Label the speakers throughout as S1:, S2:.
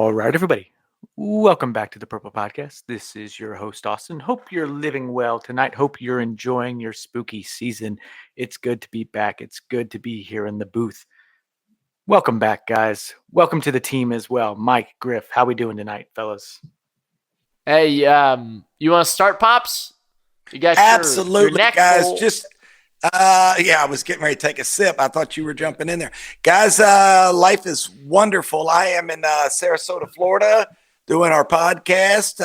S1: All right, everybody. Welcome back to the Purple Podcast. This is your host, Austin. Hope you're living well tonight. Hope you're enjoying your spooky season. It's good to be back. It's good to be here in the booth. Welcome back, guys. Welcome to the team as well. Mike, Griff, how we doing tonight, fellas?
S2: Hey, you want to start, Pops? You got
S3: Absolutely,
S2: your neck
S3: guys.
S2: full.
S3: I was getting ready to take a sip. I thought you were jumping in there. Guys, life is wonderful. I am in Sarasota, Florida, doing our podcast.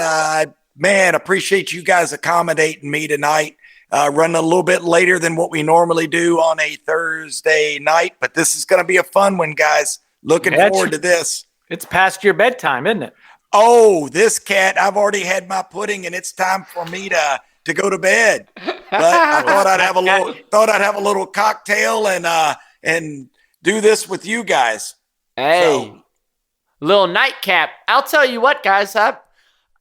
S3: Appreciate you guys accommodating me tonight. Running a little bit later than what we normally do on a Thursday night, but this is going to be a fun one, guys. Looking forward to this.
S1: It's past your bedtime, isn't it?
S3: Oh, this cat, I've already had my pudding and it's time for me to go to bed. But I thought I'd have a little cocktail and do this with you guys.
S2: Hey, little nightcap. I'll tell you what, guys.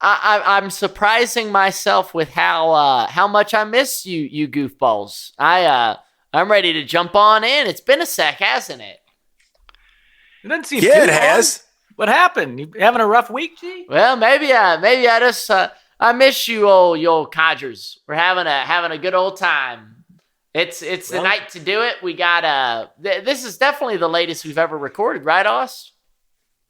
S2: I'm surprising myself with how much I miss you goofballs. I'm ready to jump on in. It's been a sec, hasn't it?
S1: It doesn't seem
S3: it has.
S1: What happened? You having a rough week, G?
S2: Well, maybe I just I miss you old codgers. We're having a good old time. It's the night to do it. We got this is definitely the latest we've ever recorded, right, Oz?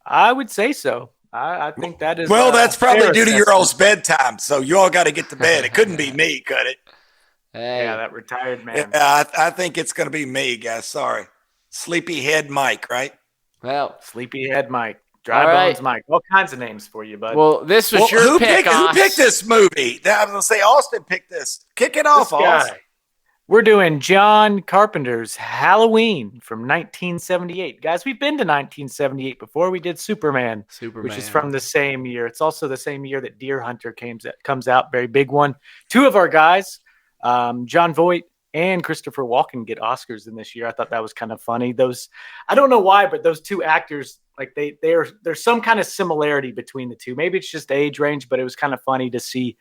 S1: I would say so. I think that is.
S3: Well, that's probably due to your all's bedtime. So you all got to get to bed. It couldn't be me, could it?
S2: Hey.
S1: Yeah, that retired man.
S3: I think it's going to be me, guys. Sorry. Sleepyhead Mike, right?
S2: Well,
S1: Sleepyhead Mike. Dry Bones Mike. All kinds of names for you, bud.
S2: Well, this was your pick,
S3: Who picked this movie? I was going to say Austin picked this. Kick it off, Austin.
S1: We're doing John Carpenter's Halloween from 1978. Guys, we've been to 1978 before. We did Superman, which is from the same year. It's also the same year that Deer Hunter comes out. Very big one. Two of our guys, John Voight and Christopher Walken, get Oscars in this year. I thought that was kind of funny. I don't know why, but those two actors, like there's some kind of similarity between the two. Maybe it's just age range, but it was kind of funny to see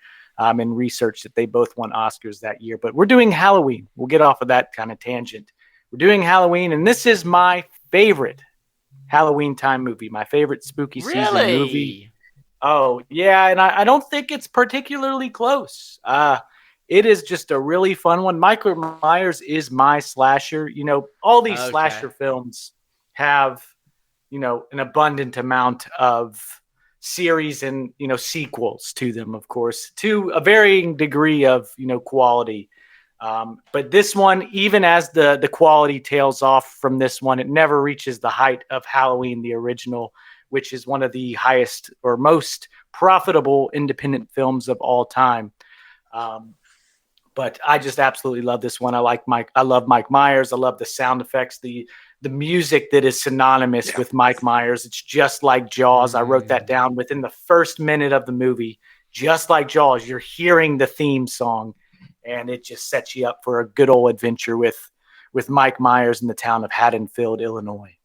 S1: in research that they both won Oscars that year. But we're doing Halloween. We'll get off of that kind of tangent. We're doing Halloween, and this is my favorite Halloween time movie, my favorite spooky season movie. Oh, yeah, and I don't think it's particularly close. It is just a really fun one. Michael Myers is my slasher. You know, all these slasher films have, an abundant amount of series and, sequels to them, of course, to a varying degree of, quality. But this one, even as the quality tails off from this one, it never reaches the height of Halloween, the original, which is one of the highest or most profitable independent films of all time. But I just absolutely love this one. I love Mike Myers. I love the sound effects, the music that is synonymous with Mike Myers. It's just like Jaws. I wrote that down within the first minute of the movie. Just like Jaws, you're hearing the theme song, and it just sets you up for a good old adventure with Mike Myers in the town of Haddonfield, Illinois.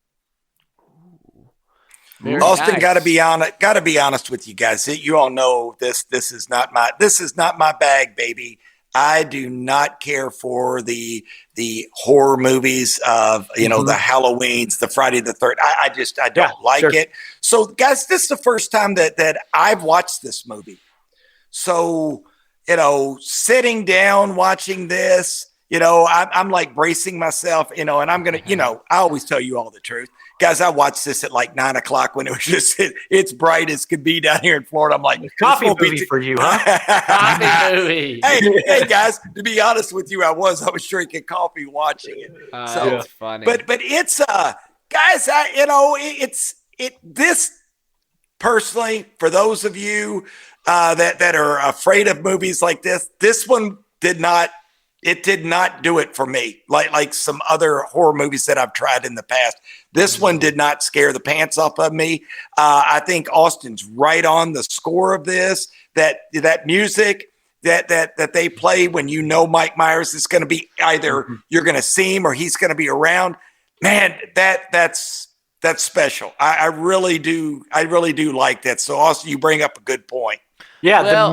S3: Very Austin, nice. Gotta be honest with you guys. You all know this. This is not my bag, baby. I do not care for the horror movies of, the Halloweens, the Friday the 13th. I don't like it. So guys, this is the first time that I've watched this movie. So, sitting down watching this, I'm like bracing myself, and I'm going to, I always tell you all the truth. Guys, I watched this at like 9 o'clock when it was just, it's bright as could be down here in Florida. I'm like,
S1: coffee movie for you, huh?
S2: Coffee movie.
S3: Hey, guys, to be honest with you, I was drinking coffee watching it.
S2: It's funny.
S3: But it's, guys, this personally, for those of you that are afraid of movies like this one did not do it for me. Like some other horror movies that I've tried in the past. This one did not scare the pants off of me. I think Austin's right on the score of this. That music that they play when Mike Myers is going to be either you're going to see him or he's going to be around. Man, that's special. I really do like that. So Austin, you bring up a good point.
S1: Yeah,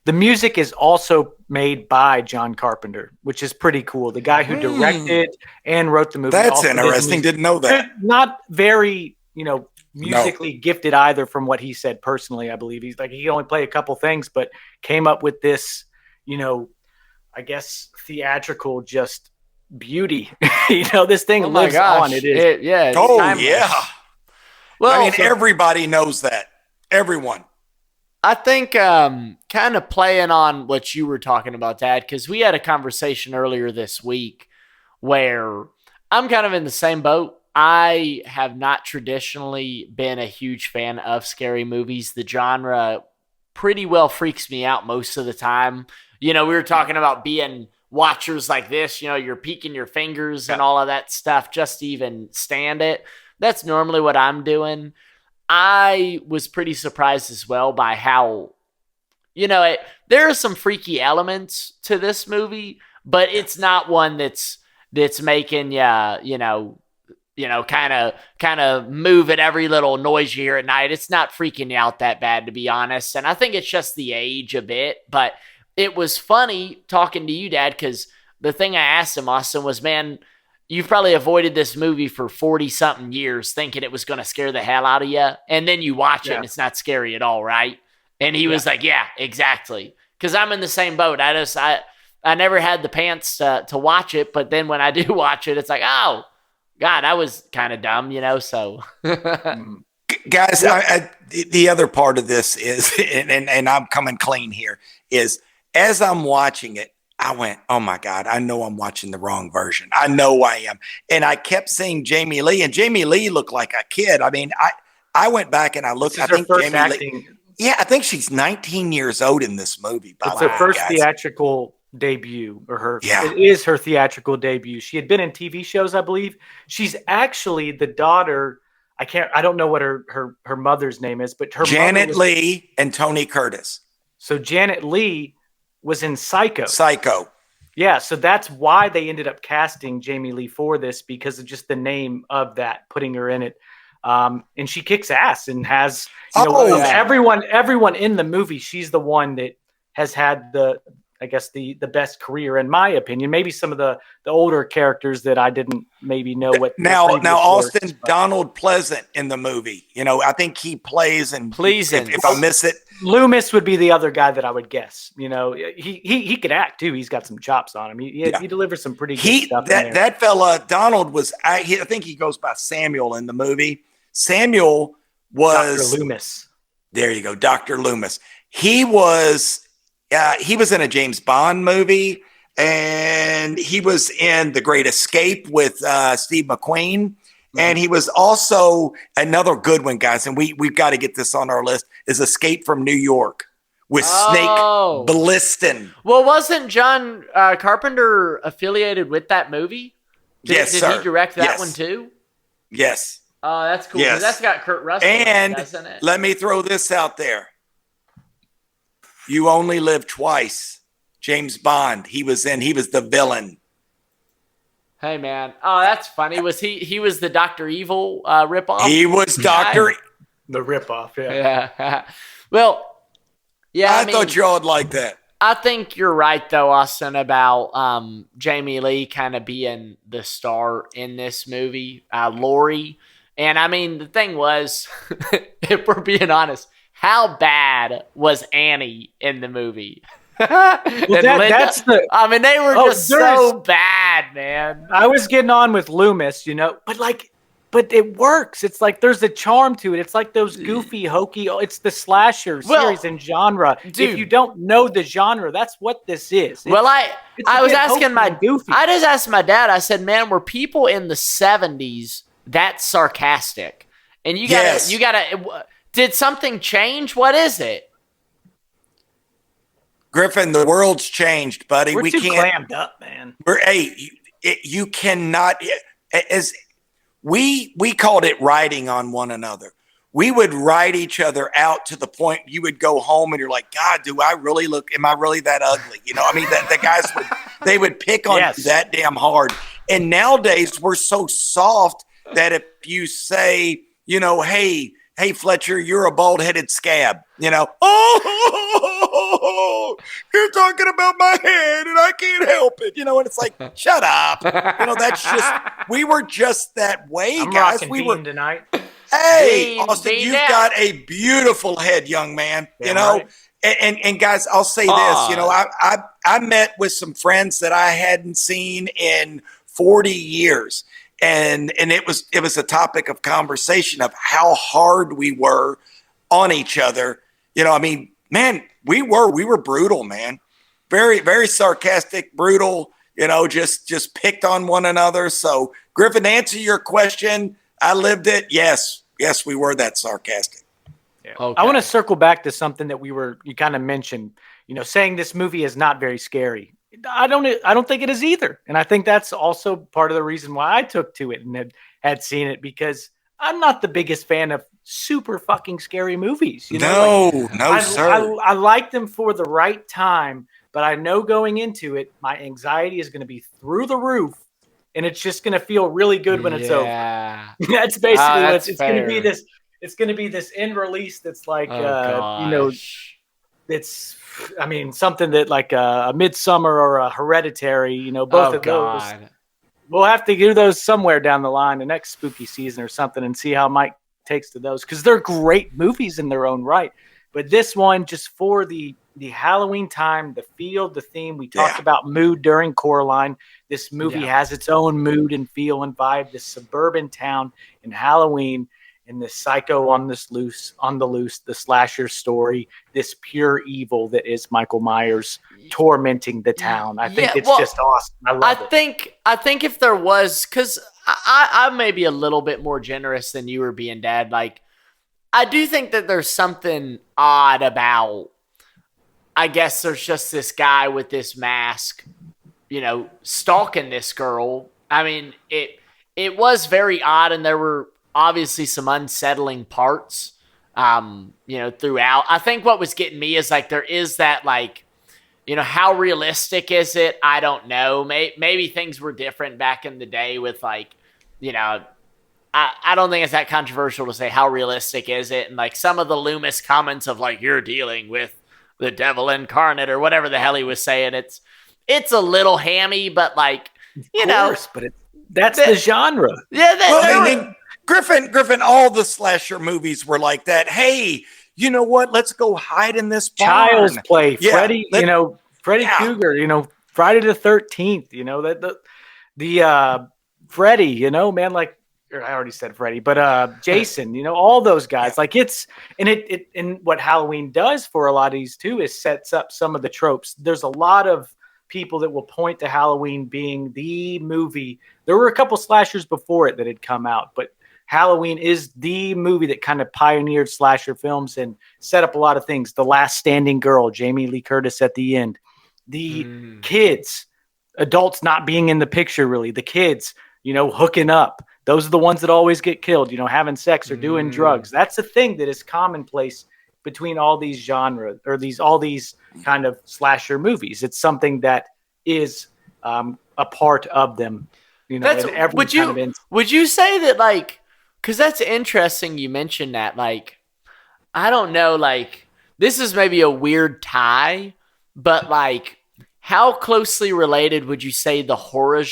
S1: the music is also made by John Carpenter, which is pretty cool. The guy who directed and wrote the movie.
S3: That's interesting. Didn't know that.
S1: Not very, musically gifted either, from what he said personally. I believe he's like, he only played a couple things, but came up with this, I guess theatrical just beauty. This thing lives on. It is.
S3: Timeless. Yeah.
S2: Well,
S3: I mean, everybody knows that. Everyone.
S2: I think kind of playing on what you were talking about, Dad, because we had a conversation earlier this week where I'm kind of in the same boat. I have not traditionally been a huge fan of scary movies. The genre pretty well freaks me out most of the time. We were talking about being watchers like this, you're peeking your fingers and all of that stuff just to even stand it. That's normally what I'm doing. I was pretty surprised as well by how, there are some freaky elements to this movie, but it's not one that's making you, kind of move at every little noise you hear at night. It's not freaking you out that bad, to be honest. And I think it's just the age a bit, but it was funny talking to you, Dad, because the thing I asked him, Austin, was, man, you've probably avoided this movie for 40-something years thinking it was going to scare the hell out of you, and then you watch it and it's not scary at all, right? And he was like, yeah, exactly. Because I'm in the same boat. I never had the pants to watch it, but then when I do watch it, it's like, oh, God, I was kind of dumb, so.
S3: Guys, the other part of this is, and I'm coming clean here, is as I'm watching it, I went, oh my God, I know I'm watching the wrong version. I know I am. And I kept seeing Jamie Lee, and Jamie Lee looked like a kid. I mean, I went back and I looked. I think Jamie Lee, I think she's 19 years old in this movie.
S1: It's her first theatrical debut, it is her theatrical debut. She had been in TV shows, I believe. She's actually the daughter. I don't know what her mother's name is, but her
S3: Janet Leigh and Tony Curtis.
S1: So Janet Leigh was in Psycho. Yeah, so that's why they ended up casting Jamie Lee for this, because of just the name of that, putting her in it. And she kicks ass and has everyone in the movie. She's the one that has had the best career, in my opinion. Maybe some of the older characters that I didn't maybe know what.
S3: Now Austin, Donald Pleasant in the movie. I think he plays and if I miss it.
S1: Loomis would be the other guy that I would guess. He could act too. He's got some chops on him. He delivers some pretty good stuff.
S3: That fella, Donald was. I think he goes by Samuel in the movie. Samuel was
S1: Dr. Loomis.
S3: There you go, Dr. Loomis. He was in a James Bond movie, and he was in The Great Escape with Steve McQueen. And he was also another good one, guys. And we've got to get this on our list, is Escape from New York with Snake Plissken.
S2: Well, wasn't John Carpenter affiliated with that movie? Did he direct that one too?
S3: Yes.
S2: Oh, that's cool.
S3: Yes.
S2: That's got Kurt Russell,
S3: and
S2: doesn't it?
S3: Let me throw this out there. You Only Live Twice. James Bond. He was the villain.
S2: Hey man, oh that's funny. Was he was the Dr. Evil ripoff?
S3: He was Dr.
S1: The ripoff,
S2: yeah. Well, yeah.
S3: I thought y'all would like that.
S2: I think you're right though, Austin, about Jamie Lee kind of being the star in this movie, Laurie. And I mean, the thing was, if we're being honest, how bad was Annie in the movie?
S1: They were
S2: just so bad, man.
S1: I was getting on with Loomis, but it works. It's like there's a charm to it. It's like those goofy, hokey. It's the slasher series and genre. Dude, if you don't know the genre, that's what this is.
S2: I just asked my dad. I said, "Man, were people in the 70s that sarcastic?" And you gotta. Did something change? What is it?
S3: Griffin, the world's changed, buddy.
S1: We can't clammed up, man.
S3: You cannot. As we called it writing on one another. We would write each other out to the point you would go home and you're like, God, am I really that ugly? The guys would pick on you that damn hard. And nowadays we're so soft that if you say, hey, Fletcher, you're a bald-headed scab, oh, you're talking about my head and I can't help it, and it's like, shut up. That's just, we were just that way,
S1: I'm
S3: guys.
S1: We were tonight.
S3: Hey,
S2: Dean,
S3: Austin,
S2: Dean
S3: you've
S2: now.
S3: got a beautiful head, young man.
S1: Damn right.
S3: And guys, I'll say this. You know, I met with some friends that I hadn't seen in 40 years, and it was a topic of conversation of how hard we were on each other. You know, I mean, man, we were brutal, man. Very, very sarcastic, brutal. You know, just picked on one another. So, Griffin, to answer your question, I lived it. Yes, we were that sarcastic.
S1: Yeah.
S2: Okay.
S1: I want to circle back to something that you kind of mentioned, you know, saying this movie is not very scary. I don't think it is either. And I think that's also part of the reason why I took to it and had seen it, because I'm not the biggest fan of super fucking scary movies. You know,
S3: sir.
S1: I like them for the right time, but I know going into it, my anxiety is going to be through the roof. And it's just going to feel really good when it's over. That's basically what it's going to be. It's going to be this end release that's like, you know, it's, I mean, something that like a Midsummer or a Hereditary, you know, both of those. We'll have to do those somewhere down the line, the next spooky season or something, and see how Mike takes to those, because they're great movies in their own right. But this one, just for the Halloween time, the feel, the theme, we talked about mood during Coraline. This movie has its own mood and feel and vibe. This suburban town in Halloween, and this psycho on the loose, the slasher story, this pure evil that is Michael Myers tormenting the town. I think it's just awesome. I love it.
S2: I think if there was, because I may be a little bit more generous than you were being, Dad. Like, I do think that there's something odd about, I guess there's just this guy with this mask, you know, stalking this girl. I mean, it was very odd, and there were obviously some unsettling parts, you know, throughout. I think what was getting me is like, there is that, like, you know, how realistic is it? I don't know. Maybe things were different back in the day with, like, you know, I don't think it's that controversial to say how realistic is it. And like some of the Loomis comments of like, you're dealing with the devil incarnate or whatever the hell he was saying. It's a little hammy, but like, you know,
S1: but that's the genre.
S2: Yeah.
S3: I mean, Griffin, all the slasher movies were like that. Hey, you know what? Let's go hide in this barn.
S1: Child's Play, Freddy, you know, Freddy Krueger, you know, Friday the 13th, you know, the Freddy, you know, man, like, I already said Freddy, but Jason, you know, all those guys, like it and what Halloween does for a lot of these too is sets up some of the tropes. There's a lot of people that will point to Halloween being the movie. There were a couple slashers before it that had come out, but Halloween is the movie that kind of pioneered slasher films and set up a lot of things. The Last Standing Girl, Jamie Lee Curtis at the end, the kids, adults not being in the picture, really, the kids, you know, hooking up. Those are the ones that always get killed, you know, having sex or doing drugs. That's a thing that is commonplace between all these genres or all these kind of slasher movies. It's something that is a part of them, you know.
S2: Would you say that, like, because that's interesting you mentioned that, like, I don't know, like, this is maybe a weird tie, but like, how closely related would you say the horror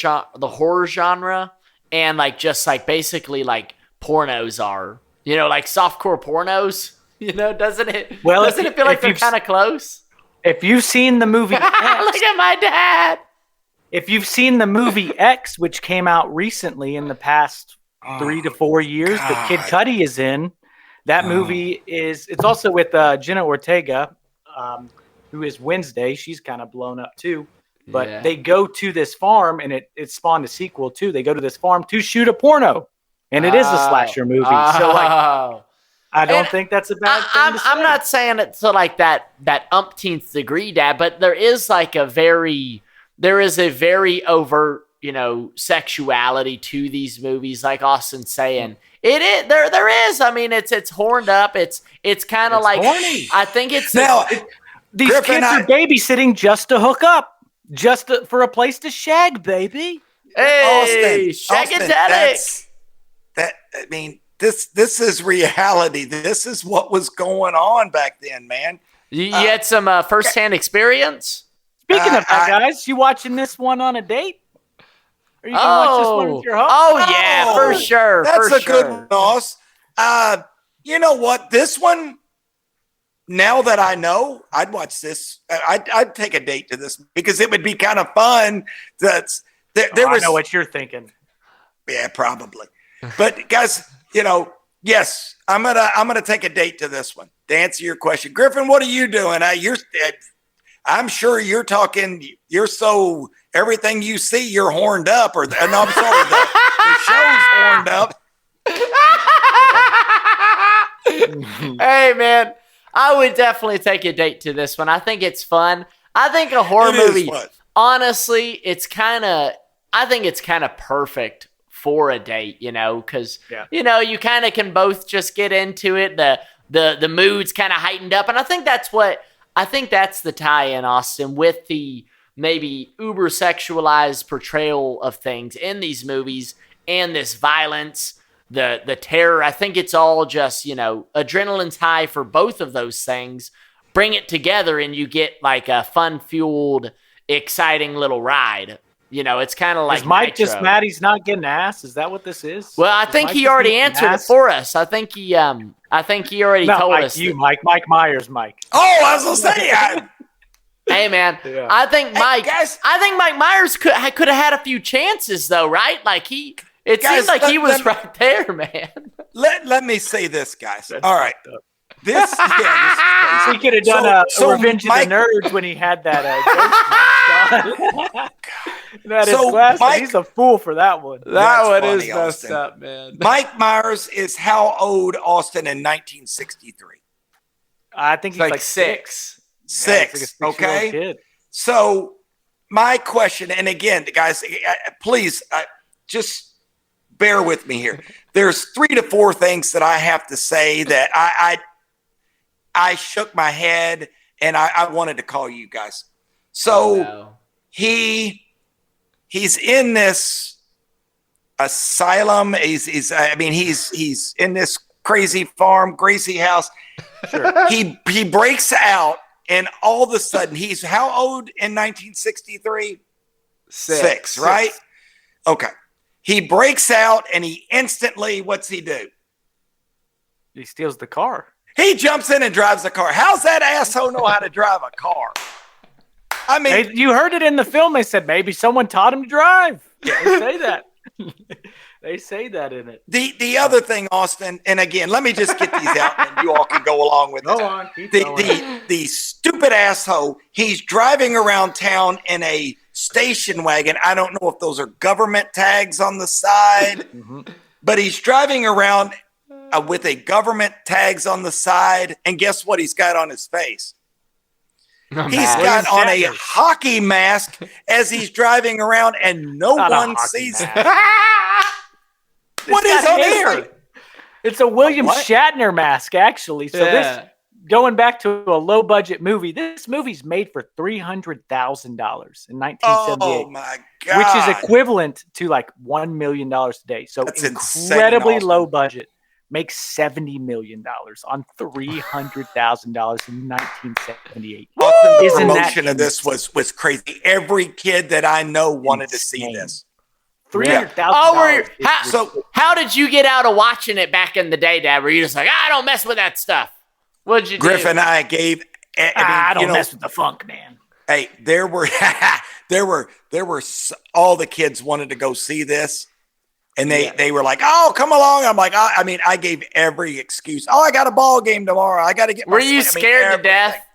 S2: genre and like just like basically like pornos are, you know, like softcore pornos, you know, doesn't it feel like they're kind of close?
S1: If you've seen the movie X,
S2: look at my dad.
S1: If you've seen the movie X, which came out recently in the past 3 to 4 years, that Kid Cudi is in, that movie it's also with Jenna Ortega, who is Wednesday. She's kind of blown up too. But they go to this farm, and it spawned a sequel too. They go to this farm to shoot a porno, and it is a slasher movie. So like, I don't think that's a bad thing to say.
S2: I'm not saying it to like that umpteenth degree, Dad, but there is a very overt, you know, sexuality to these movies, like Austin's saying. It is there is. I mean, it's horned up. It's kind of like
S1: horny.
S2: I think it's
S3: now.
S1: These
S3: Griffin,
S1: kids are babysitting just to hook up, for a place to shag, baby.
S2: Hey, shagadelic.
S3: I mean, this is reality. This is what was going on back then, man.
S2: You had some firsthand experience?
S1: Speaking of that, guys, you watching this one on a date? Are you going to watch this one with your host?
S2: Oh, yeah, for sure.
S3: That's a good one, Ross. You know what? This one, now that I know, I'd watch this. I'd take a date to this because it would be kind of fun. There
S1: I know what you're thinking.
S3: Yeah, probably. But guys, yes, I'm gonna take a date to this one. To answer your question, Griffin, what are you doing? I'm sure you're talking. You're so everything you see, you're horned up. No, I'm sorry, the show's horned up.
S2: Hey, man, I would definitely take a date to this one. I think it's fun. I think a horror movie, honestly, I think it's kind of perfect for a date, because, you kind of can both just get into it. The mood's kind of heightened up. And I think that's the tie-in, Austin, with the maybe uber sexualized portrayal of things in these movies and this violence, the terror. I think it's all just, adrenaline's high for both of those things. Bring it together and you get like a fun-fueled, exciting little ride. It's kind of like
S1: is Mike
S2: Nitro.
S1: just mad he's not getting ass? Is that what this is?
S2: Well, I think he already answered it for us. I think he already told us.
S1: Mike Myers, Mike.
S3: Oh, I was gonna say.
S2: Hey, man, yeah. I think Mike Myers could have had a few chances though, right? Like seemed like he was right there, man.
S3: Let me say this, guys. All right. This
S1: he could have done Revenge of the Nerds when he had that ghost mask on. He's a fool for that one.
S2: That one is messed up, man.
S3: Mike Myers is how old, Austin, in 1963?
S1: I think he's like 6.
S3: 6, okay? Kid. So my question, and again, guys, please just bear with me here. There's 3 to 4 things that I have to say that I shook my head and I wanted to call you guys. So he's in this asylum. He's in this crazy farm, Gracie house. Sure. He breaks out and all of a sudden he's how old in 1963? 6, right? Okay. He breaks out and he instantly, what's he do?
S1: He steals the car.
S3: He jumps in and drives the car. How's that asshole know how to drive a car? I mean,
S1: you heard it in the film. They said maybe someone taught him to drive. Yeah, they say that. They say that in it.
S3: The other thing, Austin, and again, let me just get these out, and you all can go along with it. The stupid asshole. He's driving around town in a station wagon. I don't know if those are government tags on the side, but he's driving around with a government tags on the side, and guess what he's got on his face? He's got on a hockey mask as he's driving around, and no one sees him. What is on there?
S1: It's a William Shatner mask, actually. So this, going back to a low-budget movie, this movie's made for $300,000 in 1978.
S3: Oh, my God.
S1: Which is equivalent to like $1 million today. So that's incredibly low budget. Makes $70 million on $300,000 in 1978.
S3: The promotion of this was crazy. Every kid that I know wanted to see this.
S2: $300,000. How did you get out of watching it back in the day, Dad? Were you just like, I don't mess with that stuff? What'd you do?
S3: Griffin, I gave.
S1: I don't mess with the funk, man.
S3: Hey, there were all the kids wanted to go see this. And they were like, oh, come along. I'm like, I gave every excuse. Oh, I got a ball game tomorrow. I got to get my.
S2: Were you scared to death?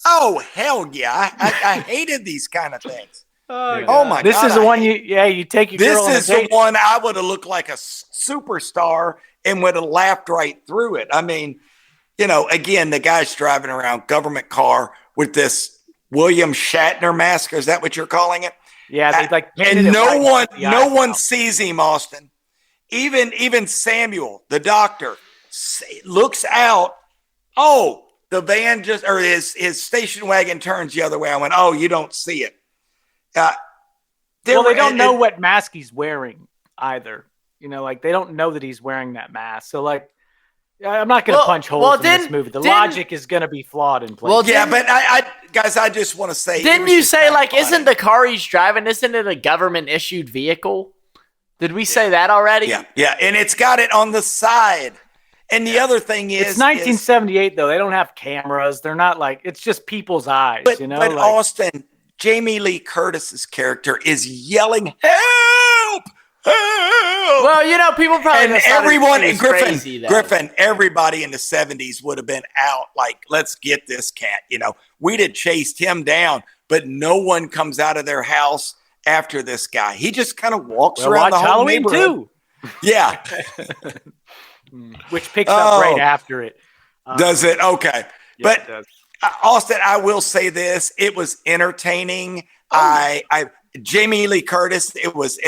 S3: Oh, hell yeah. I hated these kind of things.
S1: Oh my God. This is the one you take your girl on a date.
S3: This is the one I would have looked like a superstar and would have laughed right through it. I mean, again, the guy's driving around government car with this William Shatner mask. Is that what you're calling it?
S1: Yeah, they like
S3: and no one sees him, Austin. Even Samuel, the doctor, looks out. Oh, the van his station wagon turns the other way. I went, oh, you don't see it.
S1: They don't know what mask he's wearing either. They don't know that he's wearing that mask. So I'm not going to punch holes in this movie. The logic is going to be flawed in place.
S3: Well, yeah, but I just want to say.
S2: Didn't you say isn't the car he's driving? Isn't it a government issued vehicle? Did we say that already?
S3: Yeah, and it's got it on the side. And the other thing is,
S1: it's 1978 though. They don't have cameras. They're not like, it's just people's eyes,
S3: but,
S1: you know.
S3: But
S1: like,
S3: Austin, Jamie Lee Curtis's character is yelling, "Help! Help!"
S2: Well, people probably
S3: and everyone,
S2: Griffin,
S3: everybody in the 70s would have been out like, let's get this cat. We'd have chased him down, but no one comes out of their house after this guy. He just kind of walks around the whole
S1: Halloween
S3: neighborhood.
S1: too.
S3: Yeah.
S1: Which picks up right after it.
S3: Does it? Okay.
S1: Yeah,
S3: but Austin, I will say this. It was entertaining. Jamie Lee Curtis, it was,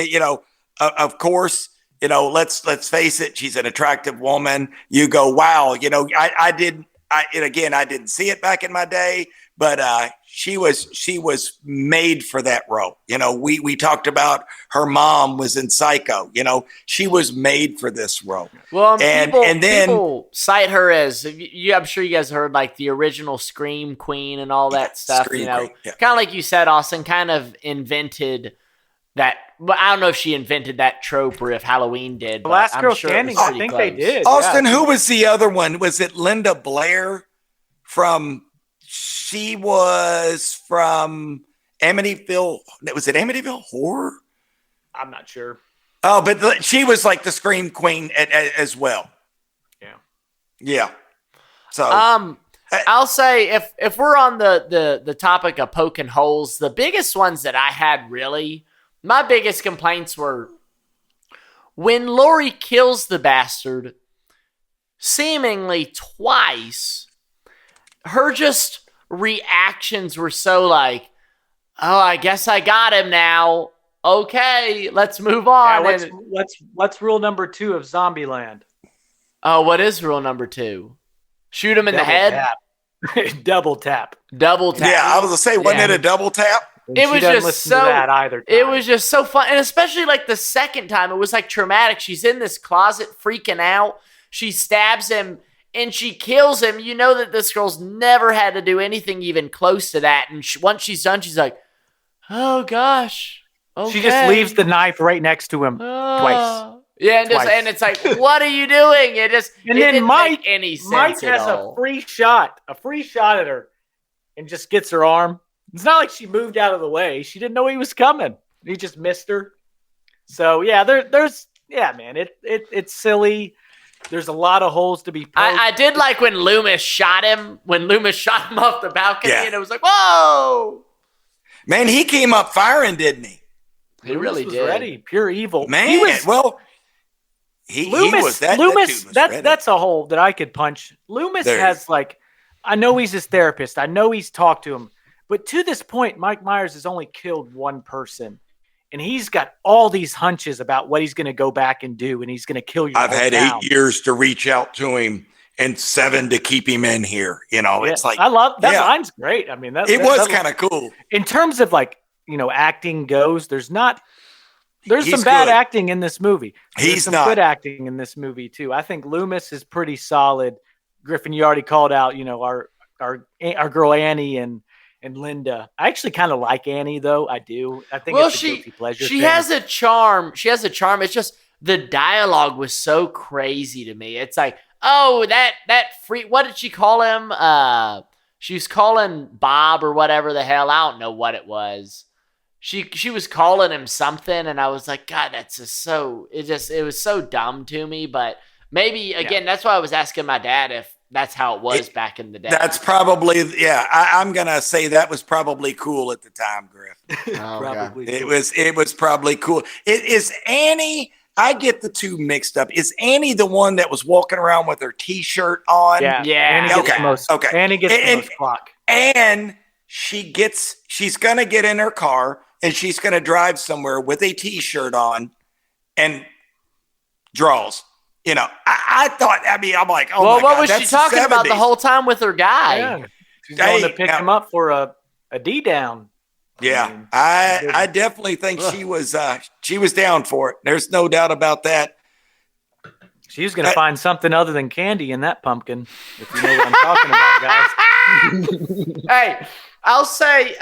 S3: of course, let's face it. She's an attractive woman. You go, wow. I didn't see it back in my day, but she was made for that role. We talked about her mom was in Psycho. She was made for this role.
S2: Well, and then people cite her as, I'm sure you guys heard like the original Scream Queen and all that stuff. Kind of like you said, Austin kind of invented that. But I don't know if she invented that trope or if Halloween did.
S1: The Last Girl Standing, I think they did.
S3: Austin, who was the other one? Was it Linda Blair from? She was from Amityville. Was it Amityville Horror?
S1: I'm not sure.
S3: Oh, but she was like the Scream Queen as well.
S1: Yeah.
S3: Yeah. So
S2: I'll say if we're on the topic of poking holes, the biggest ones that I had really, my biggest complaints were when Laurie kills the bastard, seemingly twice, her just reactions were so like, oh, I guess I got him now. Okay, let's move on.
S1: Yeah, what's rule number 2 of Zombieland?
S2: Oh, what is rule number 2? Shoot him in the head?
S1: Double tap.
S2: Double tap.
S3: Yeah, I was going to say, wasn't it a double tap?
S2: It was just so
S1: that either time.
S2: It was just so fun. And especially like the second time, it was like traumatic. She's in this closet freaking out. She stabs him and she kills him. You know that this girl's never had to do anything even close to that. And once she's done, she's like, oh gosh. Okay.
S1: She just leaves the knife right next to him twice.
S2: Yeah, and it's like, what are you doing? Then
S1: Mike,
S2: make any sense
S1: Mike has a free shot at her, and just gets her arm. It's not like she moved out of the way. She didn't know he was coming. He just missed her. So yeah, it's silly. There's a lot of holes to be poked.
S2: I did like when Loomis shot him off the balcony, and it was like, whoa.
S3: Man, he came up firing, didn't he?
S2: He really
S1: was
S2: did.
S1: Ready, pure evil.
S3: Man, he was that.
S1: Loomis, that's a hole that I could punch. Loomis has I know he's his therapist. I know he's talked to him. But to this point, Mike Myers has only killed one person. And he's got all these hunches about what he's going to go back and do. And he's going to kill you.
S3: I've had 8 years to reach out to him and 7 to keep him in here. It's like.
S1: I love that line's great. I mean,
S3: it was kind of cool.
S1: In terms of acting goes, there's some bad acting in this movie. There's some good acting in this movie too. I think Loomis is pretty solid. Griffin, you already called out, our girl Annie and Linda. I actually kind of like Annie though. I do. I think it's a guilty pleasure.
S2: She has a charm. It's just the dialogue was so crazy to me. It's like, oh, that freak. What did she call him? She was calling Bob or whatever the hell. I don't know what it was. She was calling him something, and I was like, God, it was so dumb to me. But maybe again, that's why I was asking my dad if that's how it was back in the day.
S3: That's probably I'm gonna say that was probably cool at the time, Griff.
S1: Probably
S3: cool. It was probably cool. It is Annie. I get the two mixed up. Is Annie the one that was walking around with her T-shirt on?
S2: Yeah.
S1: Annie gets the most. Okay. Annie gets the most clock.
S3: And she's gonna get in her car and she's gonna drive somewhere with a T-shirt on and draws. I thought. I mean, I'm like, oh my God.
S2: What was she talking about the whole time with her guy?
S1: Yeah. She's going to pick him up for a D down.
S3: Yeah, I definitely think she was down for it. There's no doubt about that.
S1: She was going to find something other than candy in that pumpkin, if you know what I'm talking about, guys.
S2: Hey, I'll say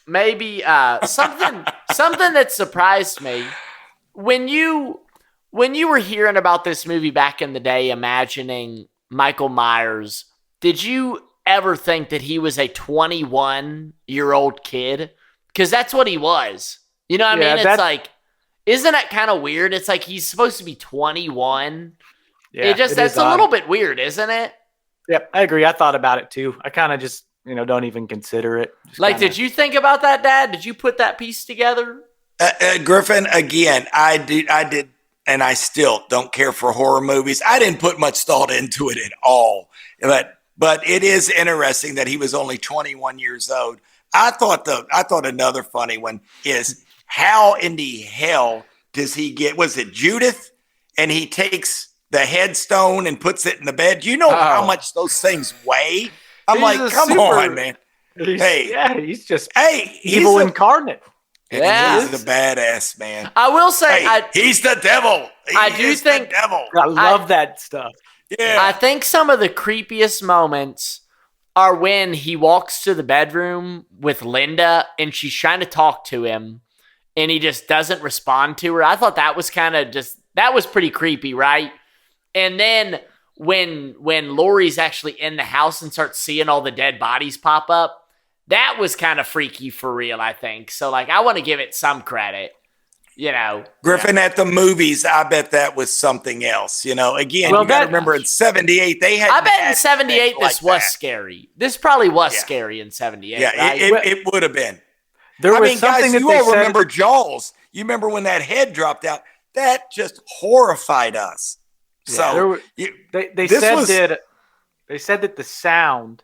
S2: maybe something that surprised me when When you were hearing about this movie back in the day, imagining Michael Myers, did you ever think that he was a 21-year-old kid? Because that's what he was. You know what I mean? It's like, isn't that kind of weird? It's like he's supposed to be 21. Yeah, that's a little bit weird, isn't it?
S1: Yep, I agree. I thought about it too. I kind of just, don't even consider it.
S2: Did you think about that, Dad? Did you put that piece together?
S3: Griffin, again, I did, and I still don't care for horror movies. I didn't put much thought into it at all. But it is interesting that he was only 21 years old. I thought another funny one is, how in the hell does he get, was it Judith? And he takes the headstone and puts it in the bed. Do you know how much those things weigh? I'm like, come on, man.
S1: He's just evil incarnate.
S3: Yeah, he's the badass, man.
S2: I will say,
S3: he's the devil.
S2: I do think
S3: the devil.
S1: I love that stuff.
S3: Yeah,
S2: I think some of the creepiest moments are when he walks to the bedroom with Linda and she's trying to talk to him and he just doesn't respond to her. I thought that was that was pretty creepy, right? And then when Laurie's actually in the house and starts seeing all the dead bodies pop up, that was kind of freaky for real, I think. So, I want to give it some credit,
S3: Griffin, at the movies, I bet that was something else, Again, you got to remember in 78, they had...
S2: I bet in 78 this was scary. This probably was scary in 78,
S3: yeah,
S2: right?
S3: It would have been.
S1: There was something
S3: guys, you all remember Jaws. You remember when that head dropped out? That just horrified us. So
S1: they said that the sound,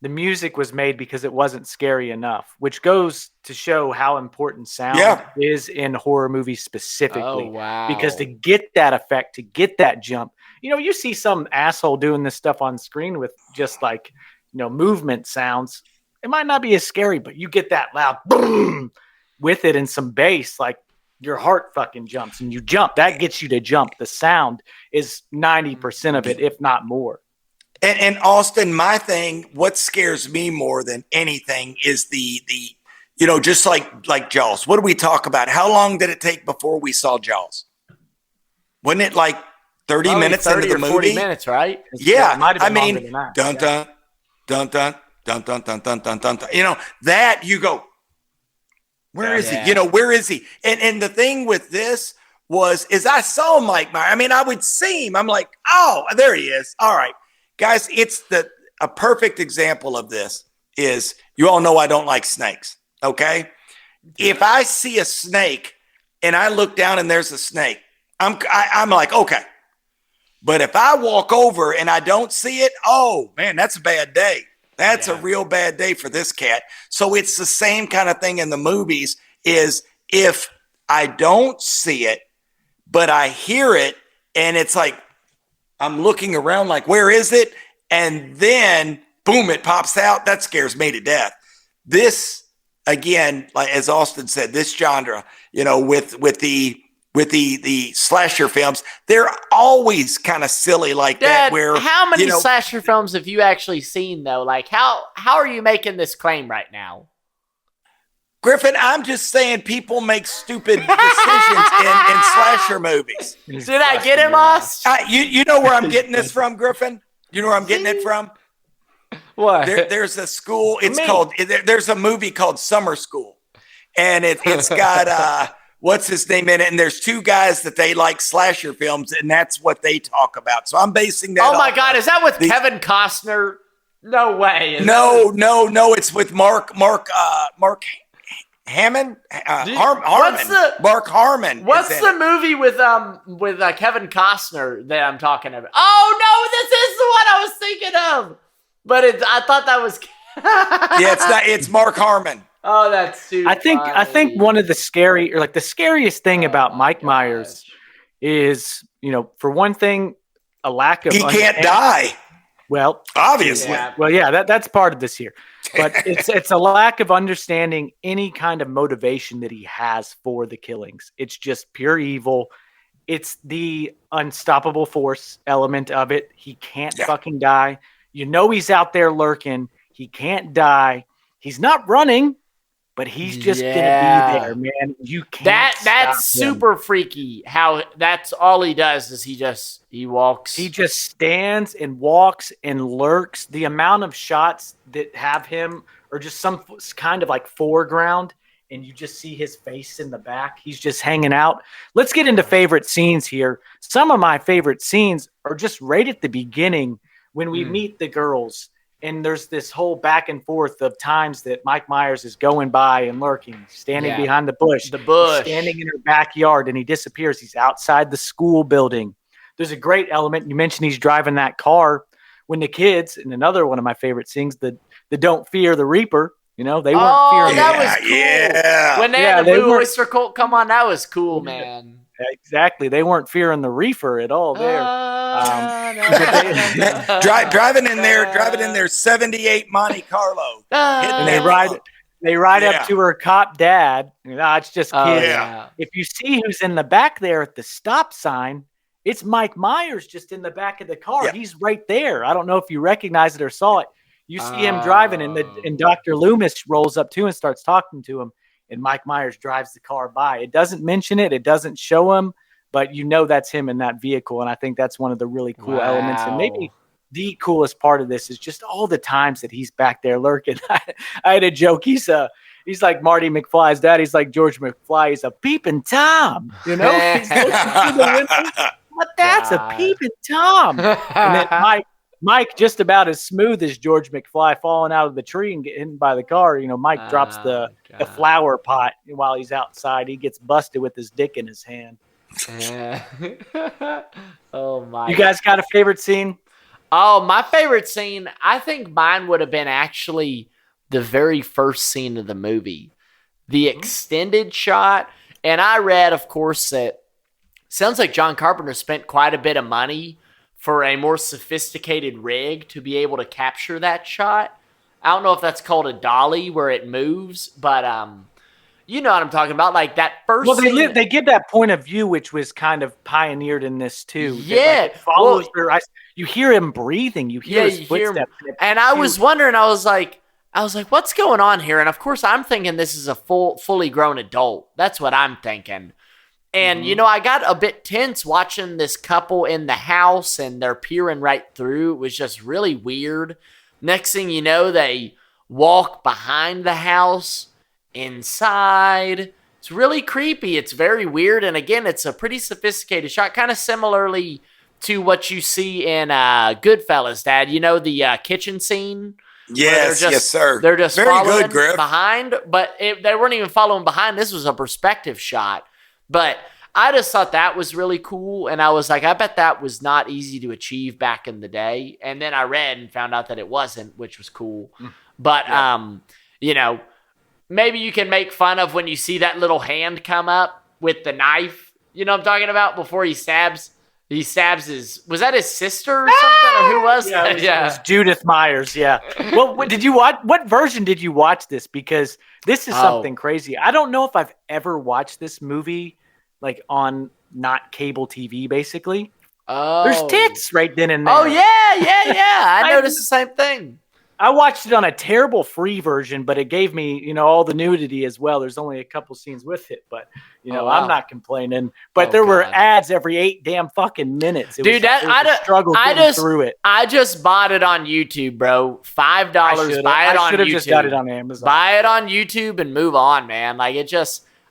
S1: the music was made because it wasn't scary enough, which goes to show how important sound is in horror movies specifically.
S2: Oh, wow.
S1: Because to get that effect, to get that jump, you see some asshole doing this stuff on screen with just movement sounds. It might not be as scary, but you get that loud boom with it and some bass, your heart fucking jumps and you jump. That gets you to jump. The sound is 90% of it, if not more.
S3: And Austin, my thing, what scares me more than anything is the just like Jaws. What do we talk about? How long did it take before we saw Jaws? Wasn't it 30 minutes
S2: 30
S3: into the
S2: or 40
S3: movie?
S2: minutes, right?
S3: Yeah.
S1: I mean,
S3: dun, dun, dun, dun, dun, dun, dun, dun, dun, dun, dun. That you go, where is he? Where is he? And the thing with this is I saw Mike Myers. I mean, I would see him. I'm like, oh, there he is. All right. Guys, it's a perfect example of this is, you all know I don't like snakes, okay? If I see a snake and I look down and there's a snake, I'm like, okay. But if I walk over and I don't see it, oh, man, that's a bad day. That's a real bad day for this cat. So it's the same kind of thing in the movies is, if I don't see it, but I hear it and it's like, I'm looking around where is it? And then, boom, it pops out. That scares me to death. This, again, as Austin said, this genre, with the slasher films, they're always kind of silly like
S2: Dad,
S3: that. Where
S2: how many slasher films have you actually seen, though? How are you making this claim right now?
S3: Griffin, I'm just saying people make stupid decisions in slasher movies.
S2: Did I get him, Us?
S3: You know where I'm getting this from, Griffin? You know where I'm getting it from?
S2: What?
S3: There's a school. There's a movie called Summer School. And it's got, what's his name in it? And there's two guys that they like slasher films, and that's what they talk about. So I'm basing that
S2: Oh, my God. Is that with Kevin Costner? No way.
S3: No. It's with Mark Hammond, Harmon. Mark Harmon.
S2: What's the movie with Kevin Costner that I'm talking about? Oh no, this is the one I was thinking of. But I thought that was.
S3: Yeah, it's not. It's Mark Harmon.
S2: Oh, that's too.
S1: I think one of the the scariest thing about Mike Myers is, for one thing, a lack of.
S3: He can't die.
S1: Well,
S3: obviously.
S1: Yeah. Well, yeah, that's part of this here. But it's a lack of understanding any kind of motivation that he has for the killings. It's just pure evil. It's the unstoppable force element of it. He can't fucking die. He's out there lurking. He can't die. He's not running, but he's just gonna be there, man. You can't.
S2: That's super freaky. How that's all he does is he walks.
S1: He just stands and walks and lurks. The amount of shots that have him are just some kind of like foreground, and you just see his face in the back. He's just hanging out. Let's get into favorite scenes here. Some of my favorite scenes are just right at the beginning when we meet the girls. And there's this whole back and forth of times that Mike Myers is going by and lurking, standing behind the bush, standing in her backyard, and he disappears. He's outside the school building. There's a great element. You mentioned he's driving that car when the kids, and another one of my favorite scenes, the Don't Fear the Reaper. You know, they weren't fearing.
S2: That was cool.
S3: Yeah.
S2: When they had the Blue Oyster Cult come on, that was cool, man.
S1: Exactly. They weren't fearing the reefer at all there.
S3: Driving in their 78 Monte Carlo.
S1: And they ride up to her cop dad. It's just kids. If you see who's in the back there at the stop sign, it's Mike Myers just in the back of the car. Yeah. He's right there. I don't know if you recognize it or saw it. You see him driving, and Dr. Loomis rolls up too and starts talking to him. And Mike Myers drives the car by. It doesn't mention it. It doesn't show him, but you know that's him in that vehicle. And I think that's one of the really cool elements. And maybe the coolest part of this is just all the times that he's back there lurking. I had a joke. He's like Marty McFly's dad. He's like George McFly. He's a peeping Tom. You know? He's looking through the window. But that's a peeping Tom. And then Mike, just about as smooth as George McFly falling out of the tree and getting hit by the car. You know, Mike drops the flower pot while he's outside. He gets busted with his dick in his hand.
S2: Oh, my.
S1: You guys got a favorite scene?
S2: Oh, my favorite scene, I think mine would have been actually the very first scene of the movie. The extended shot. And I read, of course, that sounds like John Carpenter spent quite a bit of money for a more sophisticated rig to be able to capture that shot. I don't know if that's called a dolly where it moves, but you know what I'm talking about. Like that first.
S1: Well, they get that point of view, which was kind of pioneered in this too.
S2: Yeah,
S1: it follows her eyes. You hear him breathing. You hear his footsteps.
S2: And I was wondering. I was like, what's going on here? And of course, I'm thinking this is a fully grown adult. That's what I'm thinking. And, you know, I got a bit tense watching this couple in the house and they're peering right through. It was just really weird. Next thing you know, they walk behind the house, inside. It's really creepy. It's very weird. And again, it's a pretty sophisticated shot, kind of similarly to what you see in Goodfellas, Dad. You know, the kitchen scene?
S3: Yes, yes, sir.
S2: They're just
S3: very
S2: following
S3: good, Griff.
S2: behind, but they weren't even following behind. This was a perspective shot. But I just thought that was really cool, and I was like, I bet that was not easy to achieve back in the day. And then I read and found out that it wasn't, which was cool. But, you know, maybe you can make fun of when you see that little hand come up with the knife. You know what I'm talking about? Before he stabs was that his sister or something? Or who was that?
S1: It was Judith Myers, Well, what version did you watch this? Because this is something crazy. I don't know if I've ever watched this movie like on not cable TV, basically. There's tits right then and there.
S2: Oh, yeah. I noticed the same thing.
S1: I watched it on a terrible free version, but it gave me, you know, all the nudity as well. There's only a couple scenes with it, but, you know, I'm not complaining. But there were ads every 8 damn fucking minutes. I struggled through it.
S2: I just bought it on YouTube, bro. $5. Buy it on YouTube.
S1: I should have just got it on Amazon.
S2: Buy it on YouTube and move on, man. Like,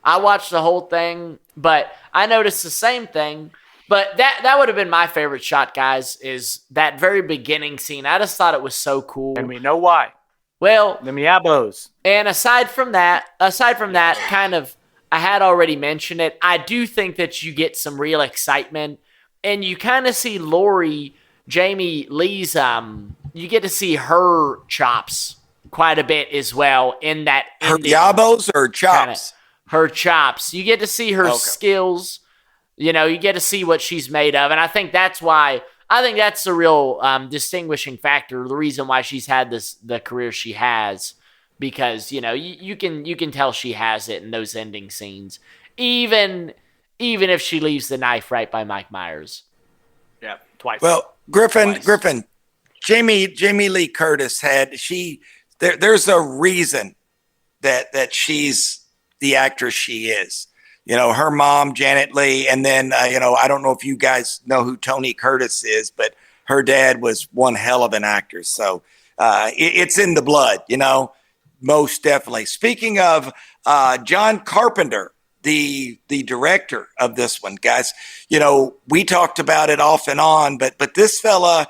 S2: I watched the whole thing, but I noticed the same thing. But that would have been my favorite shot, guys, is that very beginning scene. I just thought it was so cool.
S1: And we know why.
S2: Well,
S1: the Miabos.
S2: And aside from that, kind of, I had already mentioned it. I do think that you get some real excitement, and you kind of see Laurie, Jamie Lee's, you get to see her chops quite a bit as well in that.
S3: Her yabos or chops?
S2: Her chops. You get to see her skills. You know, you get to see what she's made of. And I think that's why, the real distinguishing factor, the reason why she's had the career she has, because, you know, you can tell she has it in those ending scenes, even if she leaves the knife right by Mike Myers.
S1: Yeah, twice.
S3: Well, Griffin, Jamie Lee Curtis there's a reason that she's the actress she is. You know, her mom, Janet Leigh, and then, I don't know if you guys know who Tony Curtis is, but her dad was one hell of an actor. So it's in the blood, most definitely. Speaking of John Carpenter, the director of this one, guys, we talked about it off and on, but this fella,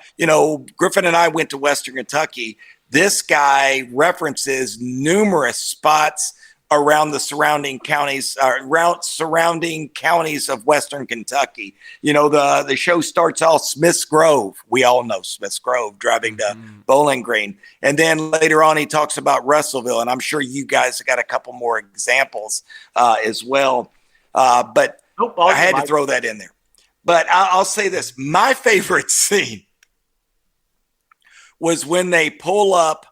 S3: Griffin and I went to Western Kentucky. This guy references numerous spots around the surrounding counties of Western Kentucky. The show starts off Smith's Grove. We all know Smith's Grove, driving to Bowling Green. And then later on, he talks about Russellville. And I'm sure you guys have got a couple more examples as well. But I had to throw that in there. But I'll say this. My favorite scene was when they pull up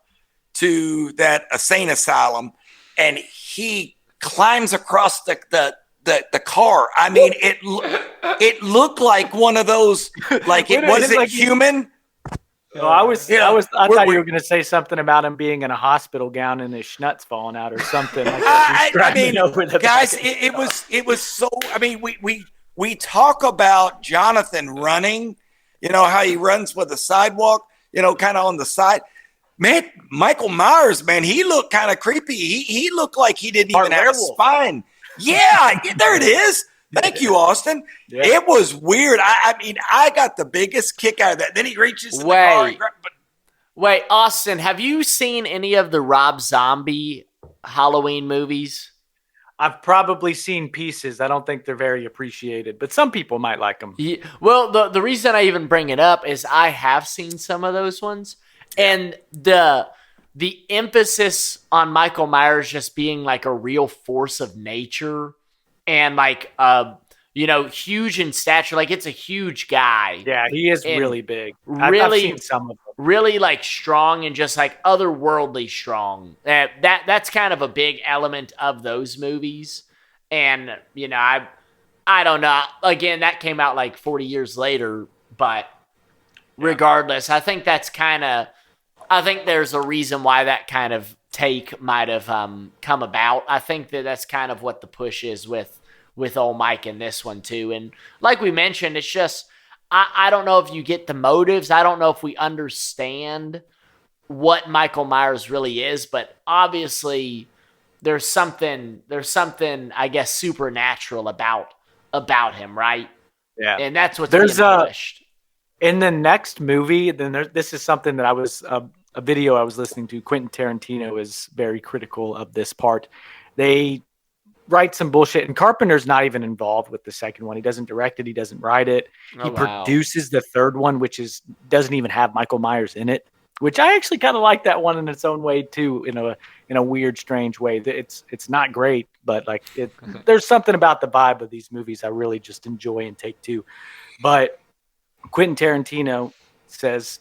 S3: to that insane asylum and he climbs across the car. I mean, it looked like one of those, like it wasn't like human.
S1: No, I thought you were going to say something about him being in a hospital gown and his schnuts falling out or something. Like
S3: guys, it was so. I mean, we talk about Jonathan running. How he runs with the sidewalk. Kind of on the side. Man, Michael Myers, man, he looked kind of creepy. He looked like he didn't even have a spine. Yeah, there it is. Thank you, Austin. Yeah. It was weird. I mean, I got the biggest kick out of that. Then he reaches in the car.
S2: Wait, Austin, have you seen any of the Rob Zombie Halloween movies?
S1: I've probably seen pieces. I don't think they're very appreciated, but some people might like them.
S2: Yeah, well, the reason I even bring it up is I have seen some of those ones. And the emphasis on Michael Myers just being like a real force of nature and like, huge in stature. Like it's a huge guy.
S1: Yeah, he is really big.
S2: Really,
S1: I've seen some of them.
S2: Really like strong and just like otherworldly strong. That's kind of a big element of those movies. And, I don't know. Again, that came out like 40 years later, but regardless, I think there's a reason why that kind of take might have come about. I think that's kind of what the push is with old Mike in this one too. And like we mentioned, it's just, I don't know if you get the motives. I don't know if we understand what Michael Myers really is, but obviously there's something, I guess, supernatural about him, right?
S1: Yeah.
S2: And that's what's being pushed.
S1: In the next movie, this is something that I was a video I was listening to. Quentin Tarantino is very critical of this part. They write some bullshit, and Carpenter's not even involved with the second one. He doesn't direct it. He doesn't write it. He produces the third one, which doesn't even have Michael Myers in it. Which I actually kind of like that one in its own way too, in a weird, strange way. It's not great, but like there's something about the vibe of these movies I really just enjoy and take to. But Quentin Tarantino says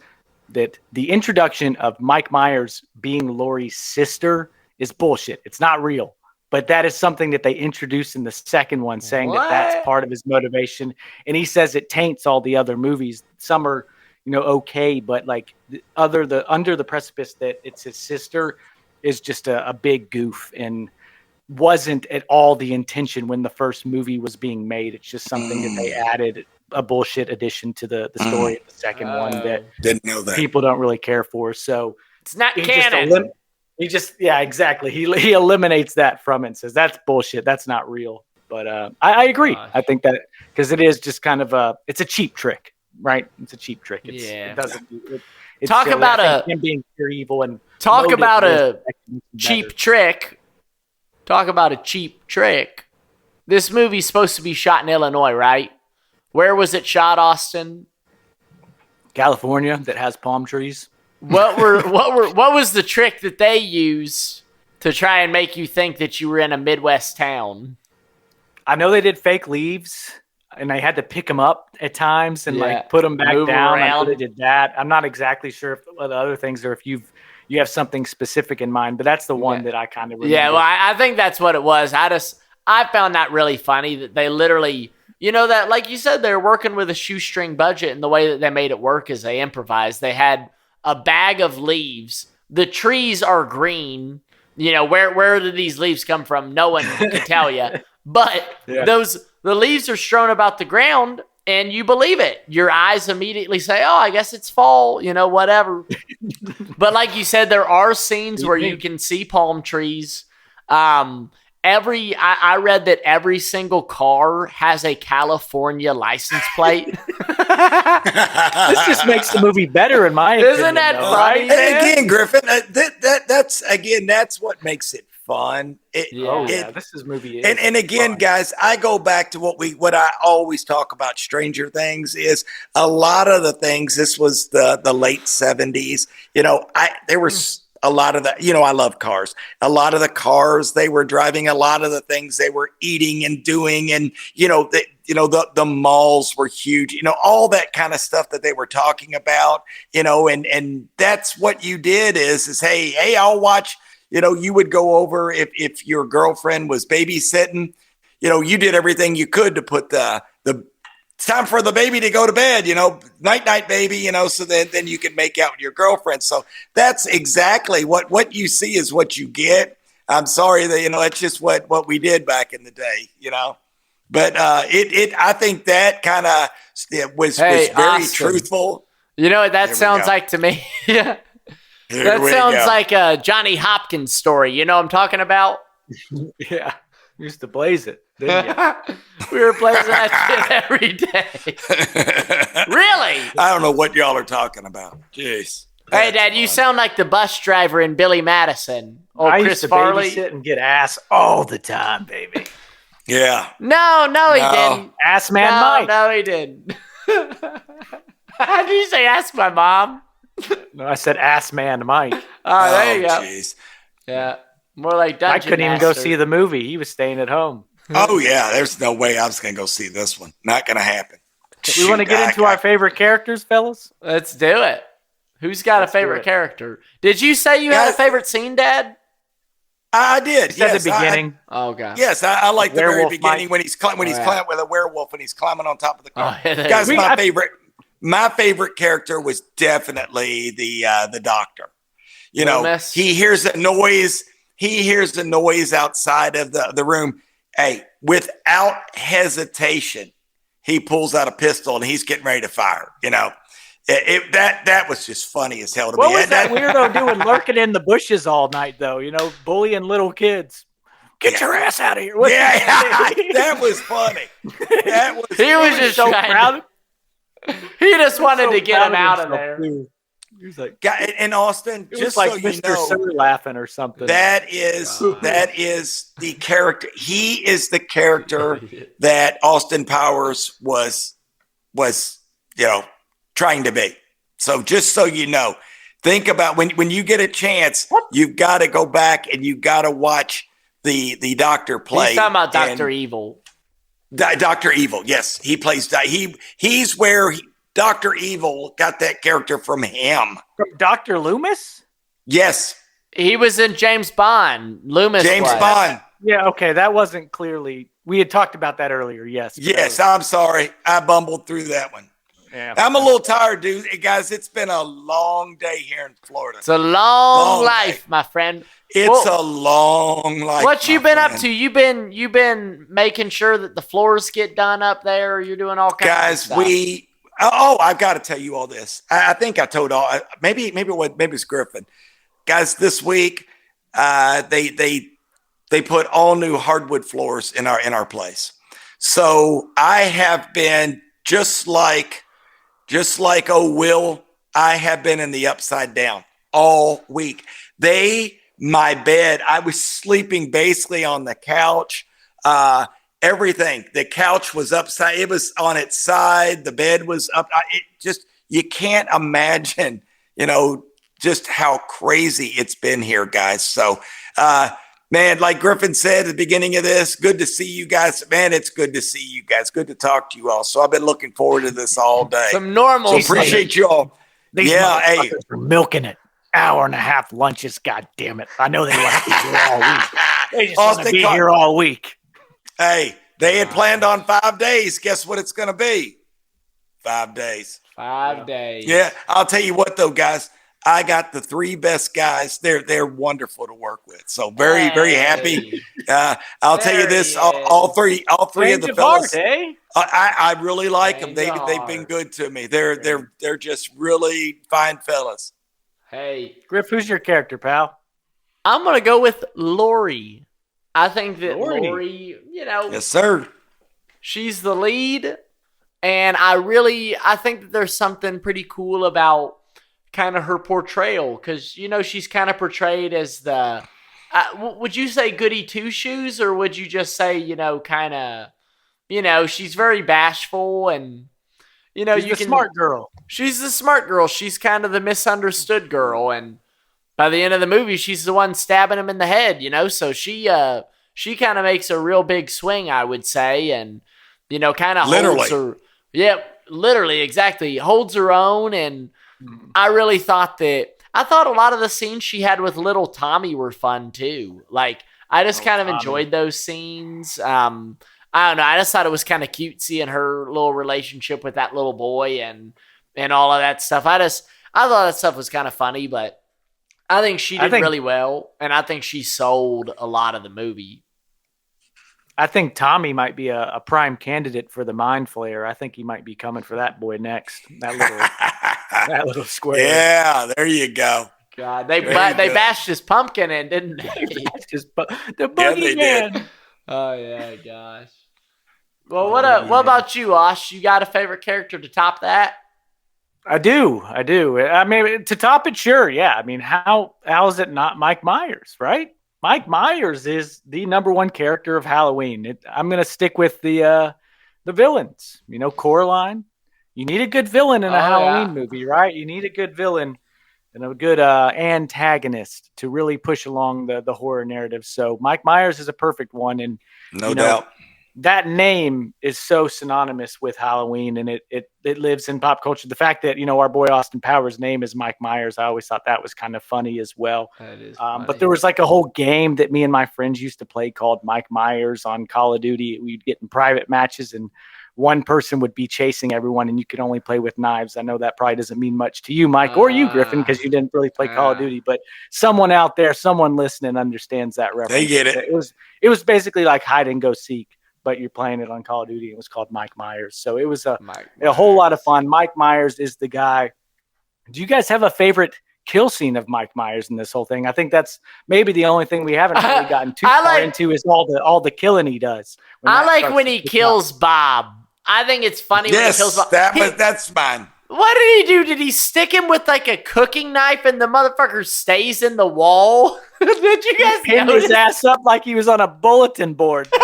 S1: that the introduction of Mike Myers being Laurie's sister is bullshit. It's not real. But that is something that they introduced in the second one, saying that that's part of his motivation. And he says it taints all the other movies. Some are, okay, but like under the precipice that it's his sister is just a big goof and wasn't at all the intention when the first movie was being made. It's just something that they added, a bullshit addition to the story of the second one that
S3: didn't know that
S1: people don't really care for. So
S2: it's not canon.
S1: Exactly. He eliminates that from it and says that's bullshit. That's not real. But I agree. I think that because it is just kind of it's a cheap trick, right? It's a cheap trick. It doesn't. It's
S2: talk
S1: silly.
S2: about
S1: him being pure evil and
S2: talk about a cheap trick. Talk about a cheap trick. This movie's supposed to be shot in Illinois, right? Where was it shot, Austin?
S1: California, that has palm trees.
S2: What was the trick that they use to try and make you think that you were in a Midwest town?
S1: I know they did fake leaves, and they had to pick them up at times and like put them back down. I know they did that. I'm not exactly sure what the other things are. If you have something specific in mind, but that's the one that I kind of remember.
S2: Yeah, well, I think that's what it was. I found that really funny that they literally. That, like you said, they're working with a shoestring budget, and the way that they made it work is they improvised. They had a bag of leaves. The trees are green. where did these leaves come from? No one can tell you. But the leaves are strewn about the ground, and you believe it. Your eyes immediately say, "Oh, I guess it's fall." Whatever. But like you said, there are scenes where you can see palm trees. I read that every single car has a California license plate.
S1: This just makes the movie better, in my opinion.
S2: Isn't that funny?
S3: And again, Griffin, that's what makes it fun.
S1: This movie is
S3: and again,
S1: fun. Guys,
S3: I go back to what I always talk about. Stranger Things is a lot of the things. This was the late 70s. There was a lot of that. I love cars. A lot of the cars they were driving, a lot of the things they were eating and doing, and the malls were huge. All that kind of stuff that they were talking about. And that's what you did is hey, I'll watch. You would go over if your girlfriend was babysitting. You did everything you could to put the it's time for the baby to go to bed, night, baby, so then you can make out with your girlfriend. So that's exactly what you see is what you get. I'm sorry that, that's just what we did back in the day, but I think that kind of was very
S2: Austin.
S3: truthful.
S2: You know what that sounds like to me? Yeah. That sounds like a Johnny Hopkins story. You know what I'm talking about?
S1: Yeah. We used to blaze it, didn't you?
S2: We were blazing that shit every day. Really?
S3: I don't know what y'all are talking about. Jeez.
S2: Hey, Dad, you sound like the bus driver in Billy Madison. Or
S1: I
S2: Chris
S1: used to
S2: Farley.
S1: babysit and get ass all the time, baby.
S3: Yeah.
S2: No, he didn't.
S1: Ass man Mike.
S2: No, he didn't. How did you say ask my mom?
S1: No, I said ass man Mike.
S2: Oh, there you go.
S3: Jeez.
S2: Yeah. More like Dungeon
S1: I couldn't even go see the movie. He was staying at home.
S3: Oh, yeah. There's no way I was going to go see this one. Not going to happen.
S1: We want to get into our favorite characters, fellas?
S2: Let's do it. Who's got a favorite character? Did you say you had a favorite scene, Dad?
S3: I did.
S1: At the beginning.
S2: Oh, God.
S3: Yes, I like the very beginning
S1: Mike.
S3: when he's climbing with a werewolf and he's climbing on top of the car.
S2: Oh, yeah,
S3: Guys, my favorite character was definitely the doctor.
S2: Loomis.
S3: He hears a noise. He hears the noise outside of the room. Hey, without hesitation, he pulls out a pistol and he's getting ready to fire. That was just funny as hell to me.
S1: What was that weirdo doing lurking in the bushes all night, though? Bullying little kids. Get your ass out of here.
S3: That was funny.
S2: He was just so proud. He just wanted to get him out of there.
S1: He was like,
S3: and Austin,
S1: just like
S3: so
S1: Mr. Sir laughing or something.
S3: That is the character. He is the character that Austin Powers was trying to be. So just so you know, think about when you get a chance, you've got to go back and you've got to watch the Doctor play.
S2: He's talking about Dr. Evil.
S3: Dr. Evil, yes. He plays, he's where Dr. Evil got that character from him.
S1: From Dr. Loomis?
S3: Yes.
S2: He was in James Bond. Loomis
S3: James Bond.
S1: Yeah, okay. That wasn't clearly, we had talked about that earlier, yes.
S3: Yes, I'm sorry. I bumbled through that one.
S1: Yeah.
S3: I'm a little tired, dude. Hey, guys, it's been a long day here in Florida.
S2: It's a long life, my friend.
S3: It's a long life.
S2: What you been up to? You've been making sure that the floors get done up there. You're doing all kinds of stuff.
S3: Guys, I've got to tell you all this. I think I told maybe it's Griffin. Guys, this week they put all new hardwood floors in our place. So I have been just like Will, I have been in the upside down all week. My bed, I was sleeping basically on the couch. Everything. The couch was upside. It was on its side. The bed was up. You can't imagine, just how crazy it's been here, guys. So, man, like Griffin said at the beginning of this, good to see you guys. Man, it's good to see you guys. Good to talk to you all. So I've been looking forward to this all day.
S2: Some normal.
S3: So appreciate you all.
S1: These motherfuckers are milking it. Hour and a half lunches, god damn it. I know they want to be here all week. They just want to be here all week.
S3: Hey, they had planned on 5 days. Guess what it's going to be? 5 days.
S2: 5 days.
S3: Yeah, I'll tell you what, though, guys. I got the 3 best guys. They're wonderful to work with. So very, very happy. I'll tell you this: all three of the fellas. I really like them. They've been good to me. They're just really fine fellas.
S2: Hey,
S1: Griff, who's your character, pal?
S2: I'm gonna go with Laurie. I think that Laurie,
S3: yes, sir.
S2: She's the lead, and I think that there's something pretty cool about kind of her portrayal, because she's kind of portrayed as the would you say goody two shoes, or would you just say kind of she's very bashful, and she's the smart girl. She's the smart girl. She's kind of the misunderstood girl, and by the end of the movie, she's the one stabbing him in the head. So she kind of makes a real big swing, I would say, and kind of holds her. Yeah, literally, exactly, holds her own. And I really thought a lot of the scenes she had with little Tommy were fun too. Like, I just kind of enjoyed those scenes. I don't know. I just thought it was kind of cute seeing her little relationship with that little boy and all of that stuff. I thought that stuff was kind of funny, but I think she did really well, and I think she sold a lot of the movie.
S1: I think Tommy might be a prime candidate for the Mind Flayer. I think he might be coming for that boy next. That little square.
S3: Yeah, there you go.
S2: God, they bashed his pumpkin in, didn't they?
S1: The boogeyman.
S2: Oh yeah, gosh. Well, what about you, Osh? You got a favorite character to top that?
S1: I do. I mean, to top it, sure, yeah. I mean, how is it not Mike Myers, right? Mike Myers is the number one character of Halloween. I'm going to stick with the villains. Coraline. You need a good villain in a Halloween movie, right? You need a good villain and a good antagonist to really push along the horror narrative. So Mike Myers is a perfect one, and
S3: no doubt.
S1: That name is so synonymous with Halloween, and it lives in pop culture. The fact that our boy Austin Powers' name is Mike Myers, I always thought that was kind of funny as well.
S2: That is funny.
S1: But there was like a whole game that me and my friends used to play called Mike Myers on Call of Duty. We'd get in private matches, and one person would be chasing everyone, and you could only play with knives. I know that probably doesn't mean much to you, Mike, or you, Griffin, because you didn't really play Call of Duty. But someone out there, someone listening, understands that reference.
S3: They get it.
S1: It was basically like hide and go seek, but you're playing it on Call of Duty. It was called Mike Myers. So it was a whole lot of fun. Mike Myers is the guy. Do you guys have a favorite kill scene of Mike Myers in this whole thing? I think that's maybe the only thing we haven't really gotten too far into is all the killing he does.
S2: I like when he kills Bob. I think it's funny when he kills Bob.
S3: That's fine.
S2: What did he do? Did he stick him with like a cooking knife and the motherfucker stays in the wall? Did you guys
S1: pinned his ass up like he was on a bulletin board? Like,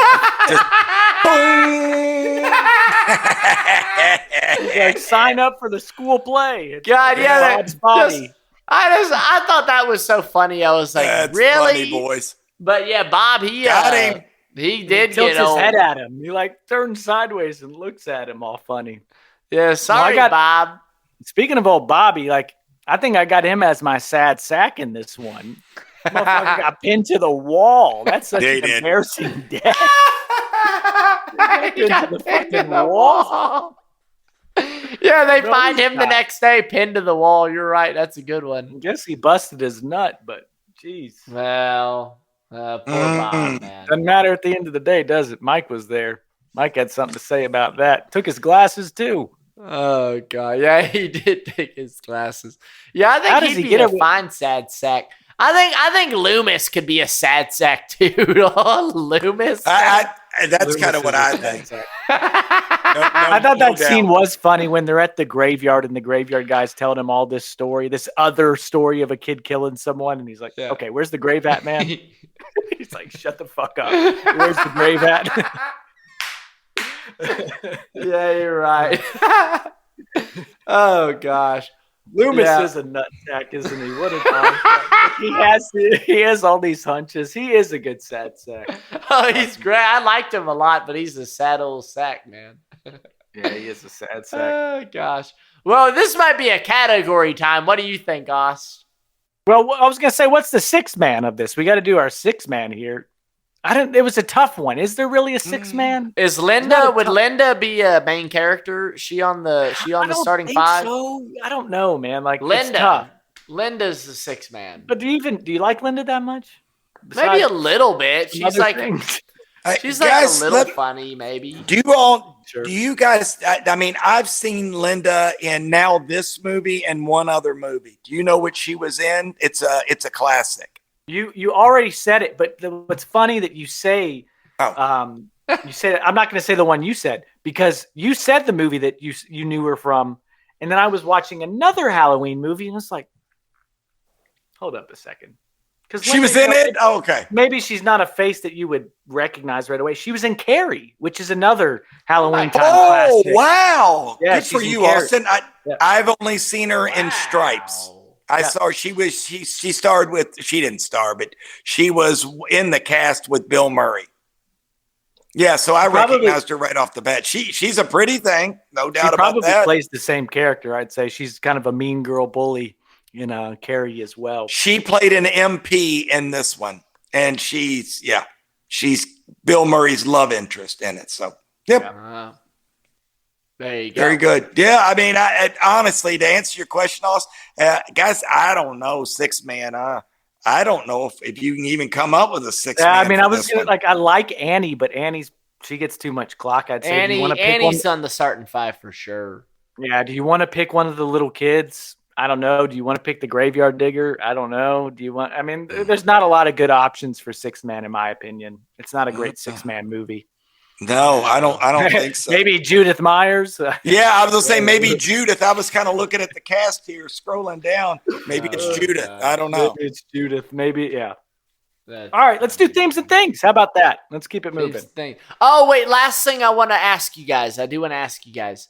S1: sign up for the school play.
S2: God, yeah, Bob's body. I thought that was so funny. I was like,
S3: that's
S2: really,
S3: funny, boys?
S2: But yeah, Bob, he
S3: got him.
S2: He did
S1: tilts
S2: get
S1: his
S2: old.
S1: head at him. He like turns sideways and looks at him all funny.
S2: Yeah, sorry, Bob.
S1: Speaking of old Bobby, like, I think I got him as my sad sack in this one. Motherfucker got pinned to the wall. That's such an embarrassing death.
S2: He got pinned to the wall. Yeah, they find him the next day pinned to the wall. You're right. That's a good one.
S1: I guess he busted his nut, but jeez.
S2: Well, poor Bob, man.
S1: Doesn't matter at the end of the day, does it? Mike was there. Mike had something to say about that. Took his glasses too.
S2: Oh God, yeah, he did take his glasses. Yeah, I think he'd be a fine sad sack. I think Loomis could be a sad sack too. Loomis.
S3: That's kind of what I think.
S1: I thought that scene was funny when they're at the graveyard and the graveyard guy's telling him all this story, this other story of a kid killing someone, and he's like, "Okay, where's the grave at, man?" He's like, "Shut the fuck up. Where's the grave at?"
S2: Yeah, you're right. Oh gosh,
S1: Loomis is a nutsack, isn't he? What a guy. He has all these hunches. He is a good sad sack.
S2: Oh, he's great. I liked him a lot, but he's a sad old sack, man.
S1: Yeah, he is a sad sack.
S2: Oh gosh. Well, this might be a category time. What do you think, Oz?
S1: Well, I was gonna say, what's the sixth man of this? We got to do our sixth man here. It was a tough one. Is there really a sixth man?
S2: Is Linda? Would Linda be a main character? She on the starting five?
S1: So I don't know, man. Like,
S2: Linda. Linda's the sixth man.
S1: But do you like Linda that much?
S2: Maybe a little bit. She's like
S3: Guys,
S2: a little funny, maybe.
S3: Do you guys, I mean, I've seen Linda in now this movie and one other movie. Do you know what she was in? It's a classic.
S1: You already said it, but what's funny that you say, you say that, I'm not going to say the one you said, because you said the movie that you knew her from. And then I was watching another Halloween movie and it's like, hold up a second.
S3: She was in it? Oh, okay.
S1: Maybe she's not a face that you would recognize right away. She was in Carrie, which is another Halloween time classic.
S3: Oh, wow.
S1: Yeah,
S3: good for you,
S1: Carrie.
S3: Austin. I've only seen her in Stripes. I saw her. She starred with, she didn't star, but she was in the cast with Bill Murray. Yeah, so I recognized her right off the bat. She's a pretty thing, no doubt about that. She
S1: probably plays the same character, I'd say. She's kind of a mean girl bully. Carrie as well.
S3: She played an MP in this one, and she's Bill Murray's love interest in it. So, yep.
S2: There you go.
S3: Very good. Yeah, I mean, I honestly, to answer your question, Austin, guys, I don't know, six man. I don't know if you can even come up with a six man.
S1: I mean, I like Annie, but she gets too much clock. I'd say
S2: Annie's on the starting five for sure.
S1: Yeah. Do you want to pick one of the little kids? I don't know. Do you want to pick the graveyard digger? I don't know. There's not a lot of good options for six man, in my opinion. It's not a great six man movie.
S3: No, I don't think so.
S1: Maybe Judith Myers.
S3: Yeah, I was going to say maybe Judith. I was kind of looking at the cast here, scrolling down. Maybe it's Judith. I don't know.
S1: Maybe it's Judith. Maybe, yeah. All right, let's do themes and things. How about that? Let's keep it moving.
S2: Oh, wait. Last thing I want to ask you guys. I do want to ask you guys.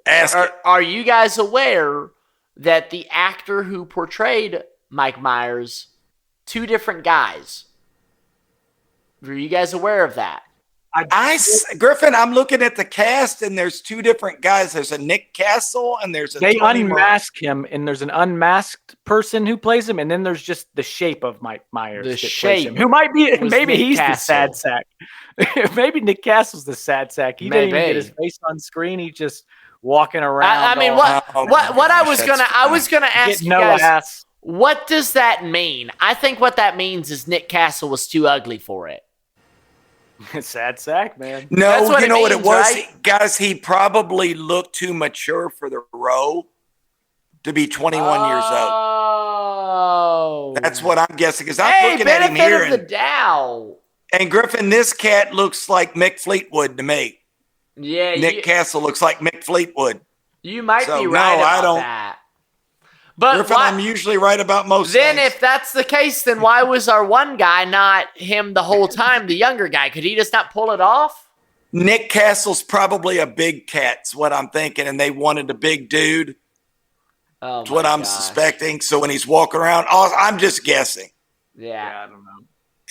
S2: Are you guys aware that the actor who portrayed Mike Myers, two different guys? Were you guys aware of that?
S3: Griffin, I'm looking at the cast, and there's two different guys. There's a Nick Castle, and there's a.
S1: They unmask him, and there's an unmasked person who plays him, and then there's just the shape of Mike Myers.
S2: The shape,
S1: who might be maybe
S2: Nick
S1: he's
S2: Castle.
S1: The sad sack. Maybe Nick Castle's the sad sack. He didn't even get his face on screen. He just walking around.
S2: I mean, what I was gonna ask you guys. What does that mean? I think what that means is Nick Castle was too ugly for it.
S1: Sad sack, man.
S3: No, you know what it was? Right? Guys, he probably looked too mature for the role to be 21 years old.
S2: Oh.
S3: That's what I'm guessing, because I'm looking at him here.
S2: Benefit of the doubt.
S3: And Griffin, this cat looks like Mick Fleetwood to me.
S2: Yeah.
S3: Nick Castle looks like Mick Fleetwood.
S2: You might be right about that. But
S3: Griffin, I'm usually right about most
S2: things.
S3: Then
S2: if that's the case, then why was our one guy not him the whole time, the younger guy? Could he just not pull it off?
S3: Nick Castle's probably a big cat, is what I'm thinking, and they wanted a big dude. That's what I'm suspecting. So when he's walking around, I'm just guessing.
S2: Yeah,
S1: I don't know.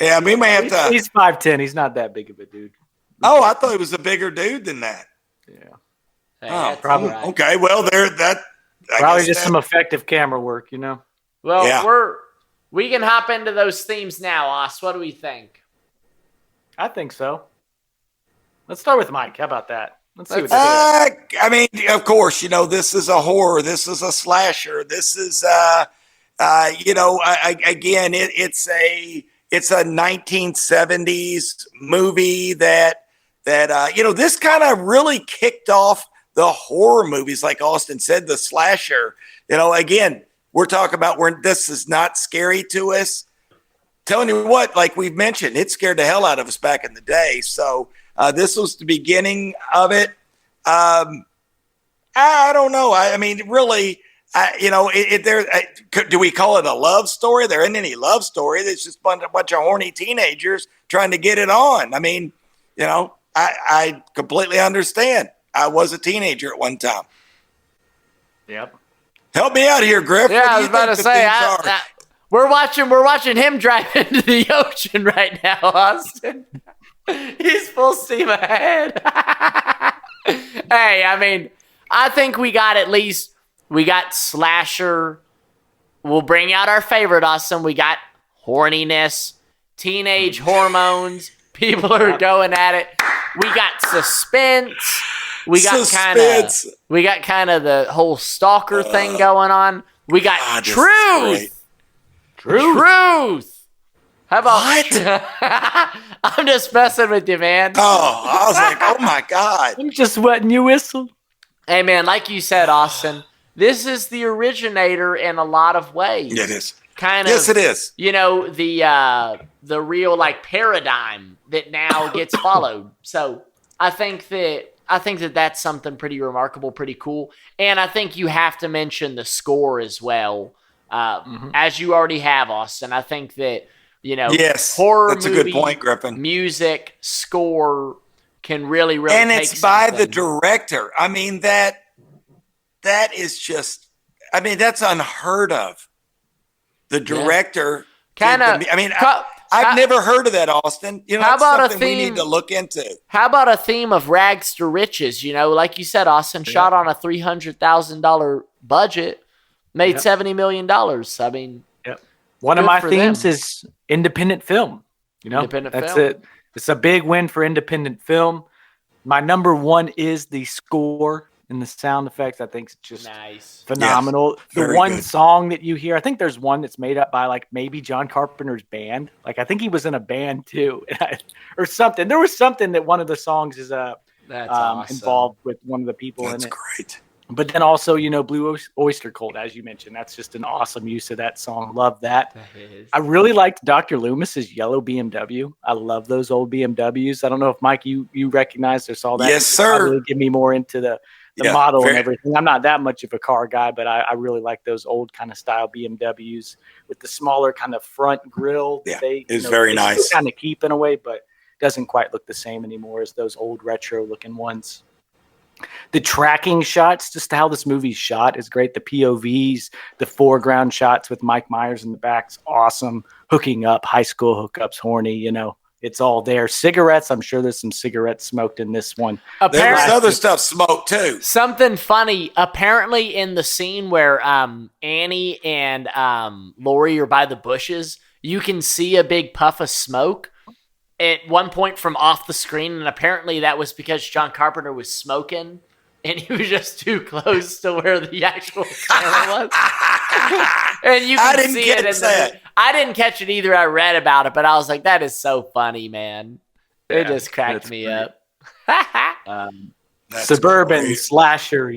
S3: Yeah, we may have to.
S1: He's 5'10". He's not that big of a dude.
S3: Oh, I thought he was a bigger dude than that.
S1: Yeah.
S2: Probably.
S3: Right. Okay, well,
S1: probably just some effective camera work,
S2: Well, we can hop into those themes now, Oz. What do we think?
S1: I think so. Let's start with Mike. How about that? Let's see what
S3: I mean, of course, this is a horror. This is a slasher. This is, again, it's a 1970s movie that this kind of really kicked off the horror movies, like Austin said, the slasher. Again, we're talking about where this is not scary to us. Telling you what, like we've mentioned, it scared the hell out of us back in the day. So this was the beginning of it. I don't know. I mean, really, do we call it a love story? There isn't any love story. There's just a bunch of horny teenagers trying to get it on. I mean, I completely understand. I was a teenager at one time.
S1: Yep.
S3: Help me out here, Griff.
S2: Yeah, I was about to say, we're watching him drive into the ocean right now, Austin. He's full steam ahead. Hey, I mean, I think we got slasher. We'll bring out our favorite, Austin. We got horniness, teenage hormones. People are going at it. We got suspense. We got kind of the whole stalker thing going on. We got Truth. How about
S3: what?
S2: I'm just messing with you, man.
S3: Oh, I was like, oh my God.
S1: I'm just wetting your whistle.
S2: Hey, man, like you said, Austin, this is the originator in a lot of ways.
S3: It is.
S2: Yes,
S3: it is.
S2: You know, the real like paradigm that now gets followed. So I think that that's something pretty remarkable, pretty cool. And I think you have to mention the score as well, as you already have, Austin. I think that,
S3: yes,
S2: horror
S3: that's
S2: movie,
S3: a good point, Griffin.
S2: music, score can really
S3: and
S2: take
S3: it's by
S2: something.
S3: the director. I mean, that is just, I mean, that's unheard of. The director.
S2: Kind of.
S3: I mean, I've never heard of that, Austin.
S2: How about
S3: something
S2: a theme,
S3: we need to look into.
S2: How about a theme of rags to riches? Like you said, Austin, shot on a $300,000 budget, made $70 million. I mean,
S1: one of my themes is independent film. That's it. It's a big win for independent film. My number one is the score and the sound effects. I think it's just phenomenal. Yes, the one song that you hear, I think there's one that's made up by like maybe John Carpenter's band. Like I think he was in a band too, or something. There was something that one of the songs is
S2: awesome.
S1: Involved with one of the people in it.
S3: That's great.
S1: But then also, Blue Oyster Cult, as you mentioned, that's just an awesome use of that song. Love that. I really liked Dr. Loomis's yellow BMW. I love those old BMWs. I don't know if, Mike, you recognized or saw that.
S3: Yes, sir.
S1: Really give me more into the model and everything. I'm not that much of a car guy, but I really like those old kind of style BMWs with the smaller kind of front grille.
S3: Yeah, it's very nice.
S1: Kind of keep in a way, but doesn't quite look the same anymore as those old retro looking ones. The tracking shots, just how this movie's shot is great. The POVs, the foreground shots with Mike Myers in the back's awesome. Hooking up, high school hookups, horny, it's all there. Cigarettes, I'm sure there's some cigarettes smoked in this one.
S3: There was other stuff smoked too.
S2: Something funny, apparently in the scene where Annie and Laurie are by the bushes, you can see a big puff of smoke at one point from off the screen, and apparently that was because John Carpenter was smoking and he was just too close to where the actual camera was. And you can see it. I didn't catch it either. I read about it, but I was like, that is so funny, man. It just cracked me up.
S1: Suburban slasher,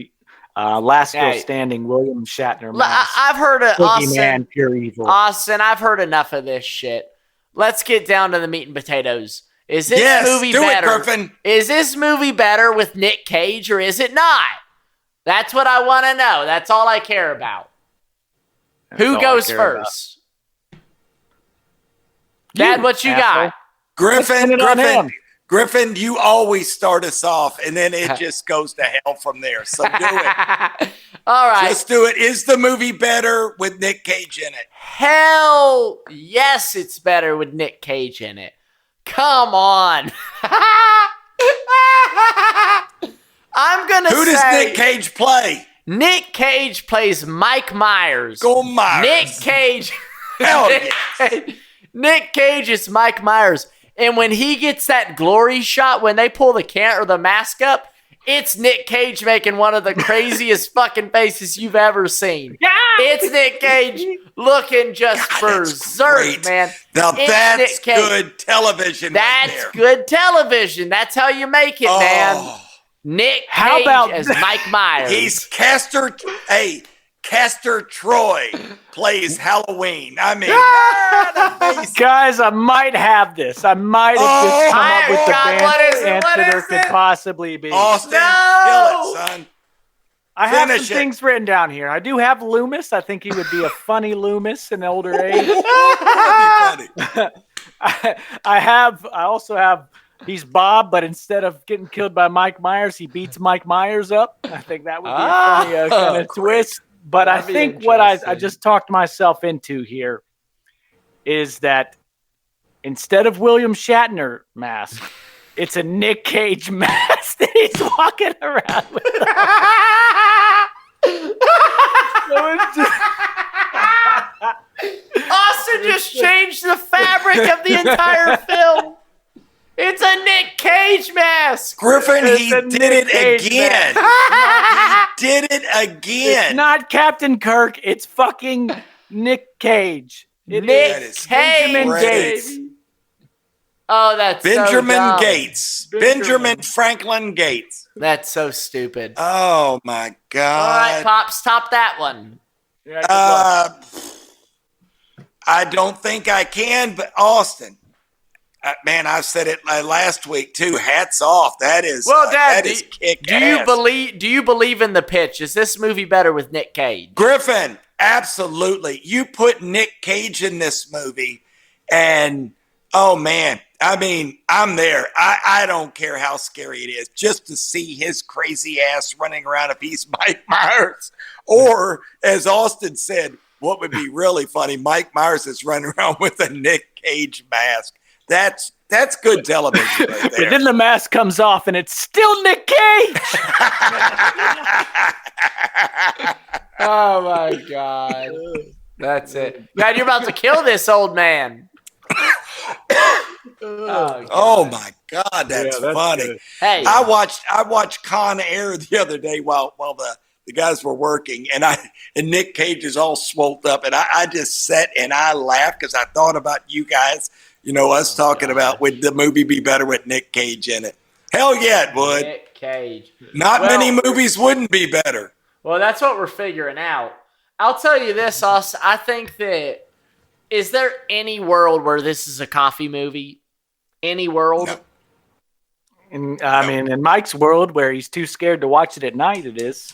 S1: last girl standing, William Shatner.
S2: I've heard of
S1: Boogeyman, pure evil.
S2: Austin, I've heard enough of this shit. Let's get down to the meat and potatoes. Is this movie better? Is this movie better with Nick Cage or is it not? That's what I want to know. That's all I care about. Who goes first? Dad, what you got?
S3: Griffin, you always start us off, and then it just goes to hell from there. So do it.
S2: All right.
S3: Just do it. Is the movie better with Nick Cage in it?
S2: Hell yes, it's better with Nick Cage in it. Come on. I'm going to say...
S3: Who does Nick Cage play?
S2: Nick Cage plays Mike Myers.
S3: Go Myers.
S2: Nick Cage.
S3: Hell yes.
S2: Nick Cage is Mike Myers. And when he gets that glory shot, when they pull the mask up, it's Nick Cage making one of the craziest fucking faces you've ever seen. Yeah! It's Nick Cage looking just berserk, man.
S3: Now that's good television.
S2: That's good television. That's how you make it, man. Nick Cage as Mike Myers.
S3: He's Castor Troy plays Halloween. I mean,
S1: guys, I might have this. I might have just come up with the best answer there could possibly be.
S3: Austin, kill it, son.
S1: I have some things written down here. I do have Loomis. I think he would be a funny Loomis in older age.
S3: That'd be funny.
S1: I also have. He's Bob, but instead of getting killed by Mike Myers, he beats Mike Myers up. I think that would be a funny kind of twist. But I think what I just talked myself into here is that instead of William Shatner mask, it's a Nick Cage mask that he's walking around with.
S2: Austin just changed the fabric of the entire film. It's a Nick Cage Cage mask.
S3: Griffin, he did it again. He did it again.
S1: It's not Captain Kirk. It's fucking Nick Cage.
S2: Nick Cage.
S1: Benjamin Gates.
S2: Oh, that's
S3: Benjamin
S2: so dumb.
S3: Gates. Benjamin Franklin Gates.
S2: That's so stupid.
S3: Oh, my God.
S2: All right, Pops, top that one.
S3: I don't think I can, but Austin, man, I said it last week too. Hats off. That is
S2: well, Dad. Do you believe in the pitch? Is this movie better with Nick Cage?
S3: Griffin, absolutely. You put Nick Cage in this movie, and oh man, I mean, I'm there. I don't care how scary it is, just to see his crazy ass running around if he's Mike Myers, or as Austin said, what would be really funny, Mike Myers is running around with a Nick Cage mask. That's good television right there.
S1: But then the mask comes off and it's still Nick Cage.
S2: Oh my God. That's it. God, you're about to kill this old man.
S3: Oh my God, that's funny.
S1: Good.
S2: Hey,
S3: I watched Con Air the other day while the guys were working, and Nick Cage is all swolled up, and I just sat and I laughed because I thought about you guys. You know, us talking about would the movie be better with Nick Cage in it? Hell yeah, it would.
S2: Nick Cage.
S3: Not many movies wouldn't be better.
S2: Well, that's what we're figuring out. I'll tell you this, Austin. I think that is there any world where this is a coffee movie? Any world?
S3: No.
S1: In Mike's world, where he's too scared to watch it at night, it is.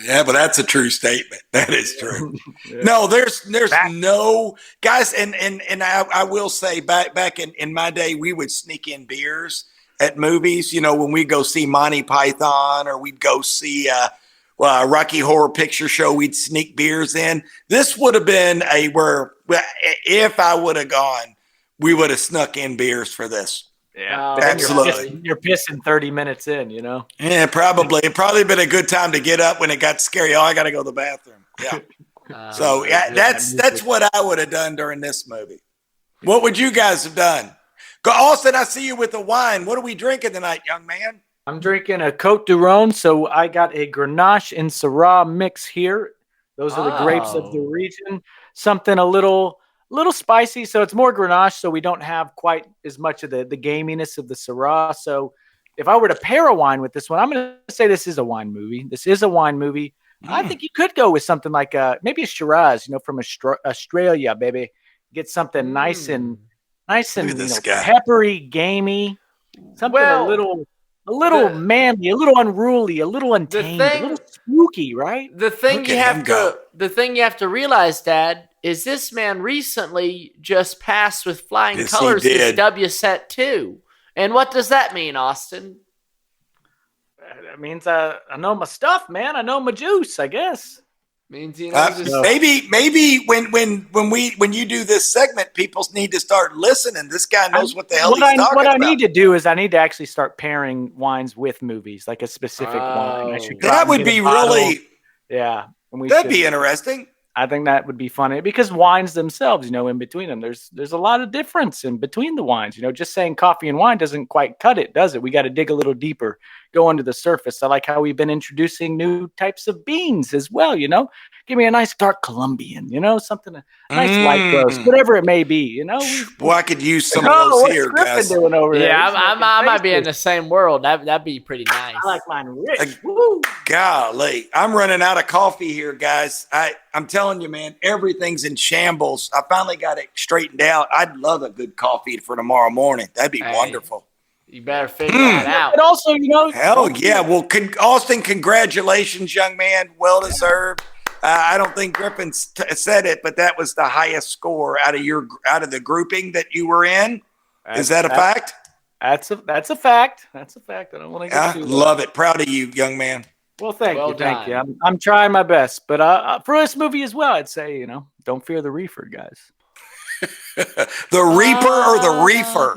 S3: Yeah, but that's a true statement. That is true. No, there's no guys, and I will say back in my day, we would sneak in beers at movies. You know, when we go see Monty Python or we'd go see a Rocky Horror Picture Show, we'd sneak beers in. This would have been if I would have gone, we would have snuck in beers for this.
S1: Yeah,
S3: absolutely.
S1: You're pissing 30 minutes in, you know?
S3: Yeah, probably. It probably been a good time to get up when it got scary. Oh, I got to go to the bathroom. Yeah. So that's what I would have done during this movie. What would you guys have done? Austin, I see you with the wine. What are we drinking tonight, young man?
S1: I'm drinking a Côte du Rhône, so I got a Grenache and Syrah mix here. Those are the grapes of the region. Something a little spicy, so it's more Grenache, so we don't have quite as much of the gaminess of the Syrah. So if I were to pair a wine with this one, I'm going to say this is a wine movie. This is a wine movie. I think you could go with something like maybe a Shiraz, from Australia, baby. Get something nice and peppery, gamey, something a little manly, a little unruly, a little untamed, a little spooky, right?
S2: The thing you have to realize, Dad, is this man recently just passed with flying colors his W set 2. And what does that mean, Austin?
S1: That means I know my stuff, man. I know my juice, I guess.
S2: Means he knows his stuff.
S3: Maybe when you do this segment, people need to start listening. This guy knows what the hell he's talking about.
S1: What I need to do is I need to actually start pairing wines with movies, like a specific wine.
S3: That would be really, that'd be interesting.
S1: I think that would be funny because wines themselves, in between them, there's a lot of difference in between the wines. Just saying coffee and wine doesn't quite cut it, does it? We got to dig a little deeper, go under the surface. I like how we've been introducing new types of beans as well. Give me a nice dark Colombian, something a nice light roast, whatever it may be.
S3: Boy, I could use some of those here, guys.
S1: Doing over there?
S2: I might be in the same world. That'd be pretty nice.
S1: I like mine rich.
S3: Golly, I'm running out of coffee here, guys. I'm telling you, man, everything's in shambles. I finally got it straightened out. I'd love a good coffee for tomorrow morning. That'd be wonderful.
S2: You better figure that out.
S1: And also,
S3: hell yeah. Well, Austin, congratulations, young man. Well deserved. I don't think Griffin said it, but that was the highest score out of the grouping that you were in. Is that a fact?
S1: That's a fact. That's a fact. I don't want to get too
S3: love it. Proud of you, young man.
S1: Well, thank you. I'm trying my best, but for this movie as well, I'd say don't fear the reefer, guys.
S3: The Reaper or the Reefer?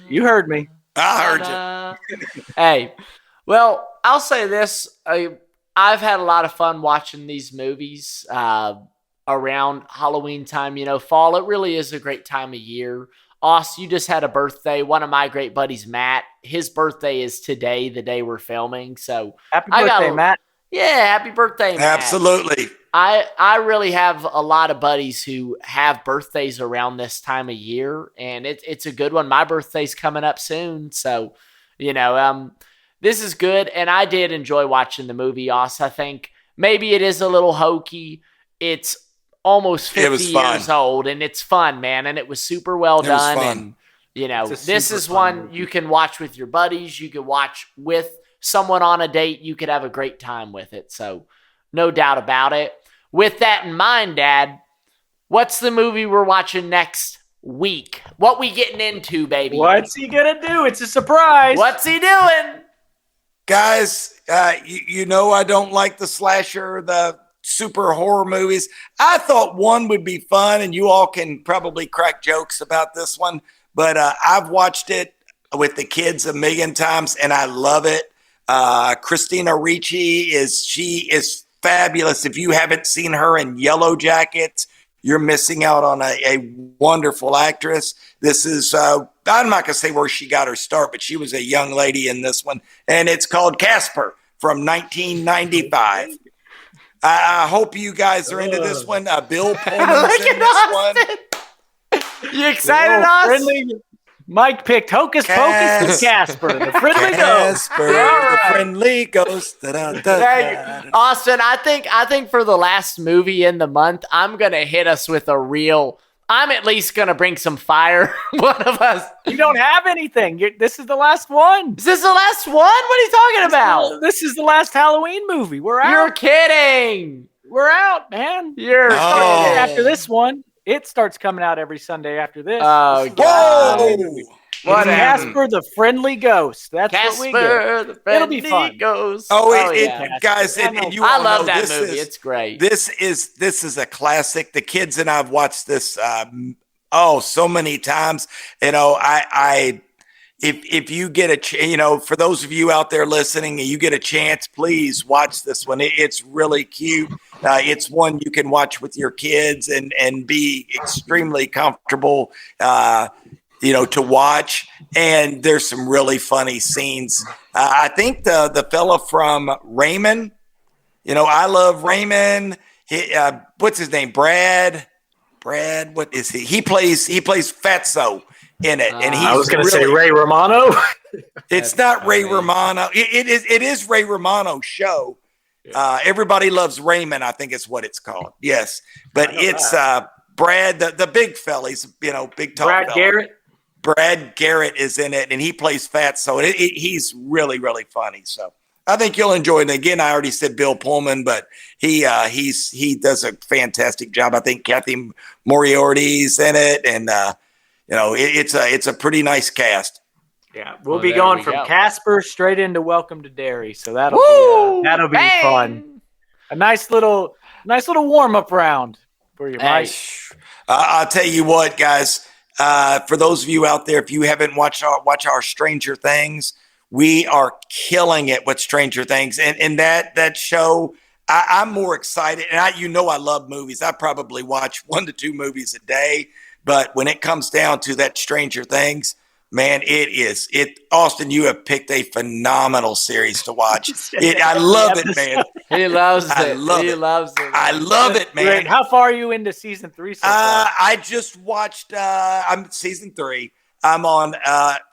S1: You heard me.
S3: I heard you.
S2: Hey, well, I'll say this. I've had a lot of fun watching these movies. around Halloween time, fall. It really is a great time of year. Austin, you just had a birthday. One of my great buddies, Matt, his birthday is today, the day we're filming. So
S1: happy birthday, Matt.
S2: Yeah, happy birthday, Matt.
S3: Absolutely.
S2: I really have a lot of buddies who have birthdays around this time of year, and it's a good one. My birthday's coming up soon, so this is good. And I did enjoy watching the movie, Austin. I think maybe it is a little hokey. It's almost 50 years old, and it's fun, man. And it was super well done. And this is one movie you can watch with your buddies. You can watch with someone on a date. You could have a great time with it. So no doubt about it. With that in mind, Dad, what's the movie we're watching next week? What we getting into, baby?
S1: What's he gonna do? It's a surprise.
S2: What's he doing?
S3: Guys, I don't like the slasher, the super horror movies. I thought one would be fun, and you all can probably crack jokes about this one, but I've watched it with the kids a million times, and I love it. Christina Ricci she is fabulous. If you haven't seen her in Yellow Jackets, you're missing out on a wonderful actress. This is, I'm not going to say where she got her start, but she was a young lady in this one, and it's called Casper from 1995. I hope you guys are into this one. Bill Pullman's in this one.
S2: You excited, us?
S1: Mike picked Hocus Pocus and Casper, the friendly ghost.
S3: Casper, the friendly ghost.
S2: Austin, I think for the last movie in the month, I'm going to hit us with I'm at least going to bring some fire. One of us.
S1: You don't have anything. This is the last one.
S2: Is this the last one? What are you talking about?
S1: This is the last Halloween movie. We're out.
S2: You're kidding.
S1: We're out, man. After this one. It starts coming out every Sunday after this.
S2: Oh, God.
S1: What Casper the Friendly Ghost. That's what we get.
S2: The Friendly
S1: It'll be fun.
S2: Ghost.
S3: Guys, and you
S2: I
S3: all
S2: love
S3: know
S2: that movie. It's great.
S3: This is a classic. The kids and I've watched this so many times. If you get a chance, for those of you out there listening, and you get a chance, please watch this one. It's really cute. It's one you can watch with your kids and be extremely comfortable, to watch. And there's some really funny scenes. I think the fella from Raymond, I love Raymond. What's his name? Brad, what is he? He plays Fatso in it, and
S1: I was going to say Ray Romano.
S3: It's not Ray Romano. It is Ray Romano's show. Everybody Loves Raymond, I think is what it's called. Yes, but it's Brad, the big fella. He's big tall.
S1: Brad Garrett.
S3: Brad Garrett is in it, and he plays Fatso. He's really, really funny. So I think you'll enjoy it. And again, I already said Bill Pullman, but he does a fantastic job. I think Kathy Moriarty's in it, and it's a pretty nice cast.
S1: Yeah, we'll be going from Casper straight into Welcome to Derry, so that'll be fun. A nice little warm up round for you, Mike.
S3: I'll tell you what, guys. For those of you out there, if you haven't watch our Stranger Things, we are killing it with Stranger Things, and that show. I'm more excited, and I love movies. I probably watch 1 to 2 movies a day, but when it comes down to that Stranger Things. Man, Austin, you have picked a phenomenal series to watch. I love it, man.
S2: He loves it.
S3: I love it, man.
S1: Wait, how far are you into season 3 so far?
S3: I just watched, I'm season 3. I'm on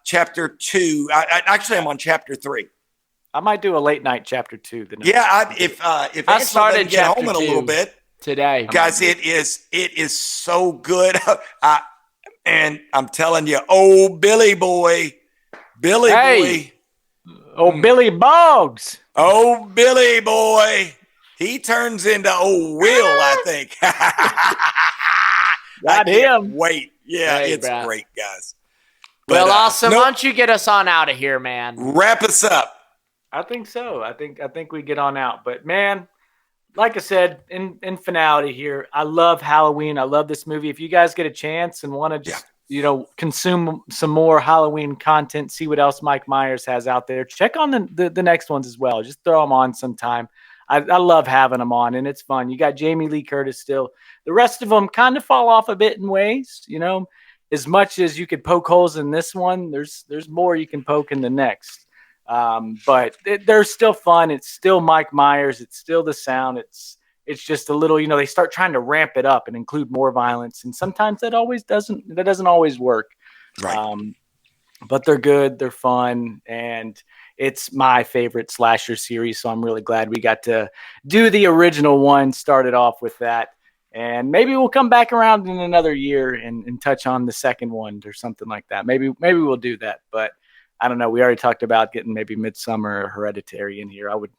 S3: chapter 2. I'm on chapter 3.
S1: I might do a late night chapter 2.
S3: If I started get home in a little bit
S2: today,
S3: guys, it is so good. And I'm telling you, oh, Billy boy.
S1: Oh, Billy Boggs.
S3: Oh, Billy boy. He turns into old Will, I think.
S1: Got him.
S3: Wait. Yeah, it's great, guys.
S2: But, awesome. Why don't you get us on out of here, man?
S3: Wrap us up.
S1: I think so. I think we get on out. But, man, like I said, in finality here, I love Halloween. I love this movie. If you guys get a chance and want to just, consume some more Halloween content, see what else Mike Myers has out there, check on the next ones as well. Just throw them on sometime. I love having them on, and it's fun. You got Jamie Lee Curtis still. The rest of them kind of fall off a bit in ways, as much as you could poke holes in this one, there's more you can poke in the next. But they're still fun. It's still Mike Myers. It's still the sound. It's just a little, they start trying to ramp it up and include more violence. And sometimes that doesn't always work.
S3: Right.
S1: But they're good. They're fun. And it's my favorite slasher series. So I'm really glad we got to do the original one, started off with that. And maybe we'll come back around in another year and touch on the second one or something like that. Maybe we'll do that. But I don't know. We already talked about getting maybe Midsummer or Hereditary in here. I would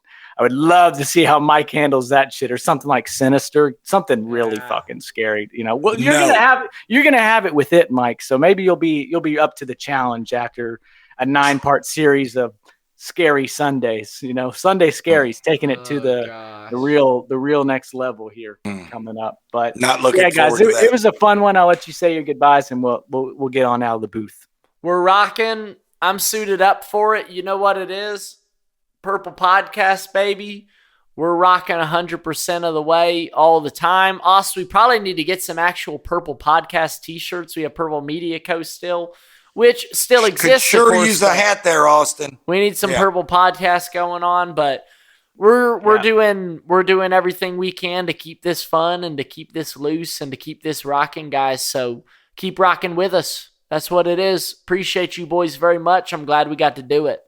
S1: love to see how Mike handles that shit, or something like Sinister, something really fucking scary. Well, you're gonna have it with it, Mike. So maybe you'll be up to the challenge after a 9-part series of Scary Sundays. Sunday Scaries, taking it to the real next level here coming up. But
S3: not looking
S1: guys,
S3: forward to that.
S1: It was a fun one. I'll let you say your goodbyes, and we'll get on out of the booth.
S2: We're rocking. I'm suited up for it. You know what it is? Purple Podcast, baby. We're rocking 100% of the way all the time. Also, we probably need to get some actual Purple Podcast t-shirts. We have Purple Media Co. still, which still exists.
S3: Could sure use a hat there, Austin.
S2: We need some Purple Podcast going on, but we're doing everything we can to keep this fun and to keep this loose and to keep this rocking, guys. So keep rocking with us. That's what it is. Appreciate you boys very much. I'm glad we got to do it.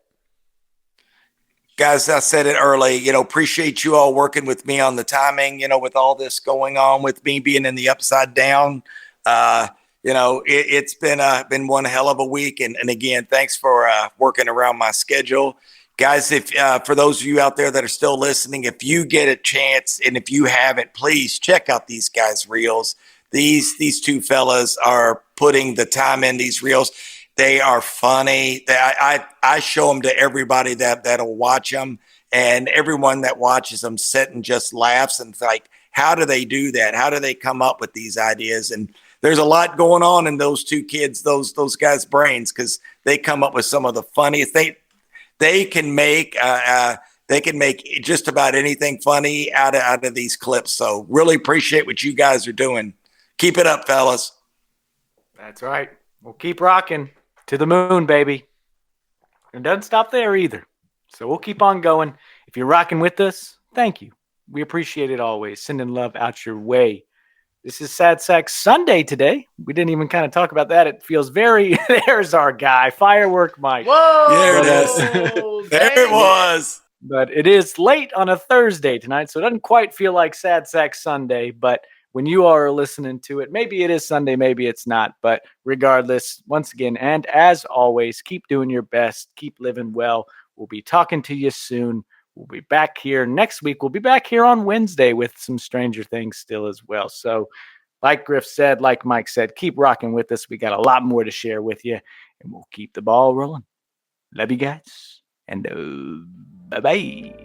S3: Guys, I said it early, appreciate you all working with me on the timing, with all this going on with me being in the Upside Down. It's been one hell of a week. And again, thanks for working around my schedule. Guys, if for those of you out there that are still listening, if you get a chance and if you haven't, please check out these guys' reels. These two fellas are putting the time in these reels. They are funny. I show them to everybody that'll watch them, and everyone that watches them sit and just laughs and like, how do they do that? How do they come up with these ideas? And there's a lot going on in those two kids, those guys' brains, because they come up with some of the funniest. They can make just about anything funny out of these clips. So really appreciate what you guys are doing. Keep it up, fellas.
S1: That's right. We'll keep rocking to the moon, baby. It doesn't stop there either. So we'll keep on going. If you're rocking with us, thank you. We appreciate it always. Sending love out your way. This is Sad Sack Sunday today. We didn't even kind of talk about that. It feels very, there's our guy, Firework Mike.
S2: Whoa!
S3: There it is. There it was.
S1: But it is late on a Thursday tonight, so it doesn't quite feel like Sad Sack Sunday, but when you are listening to it, maybe it is Sunday, maybe it's not. But regardless, once again, and as always, keep doing your best. Keep living well. We'll be talking to you soon. We'll be back here next week. We'll be back here on Wednesday with some Stranger Things still as well. So like Griff said, like Mike said, keep rocking with us. We got a lot more to share with you, and we'll keep the ball rolling. Love you guys, and bye-bye.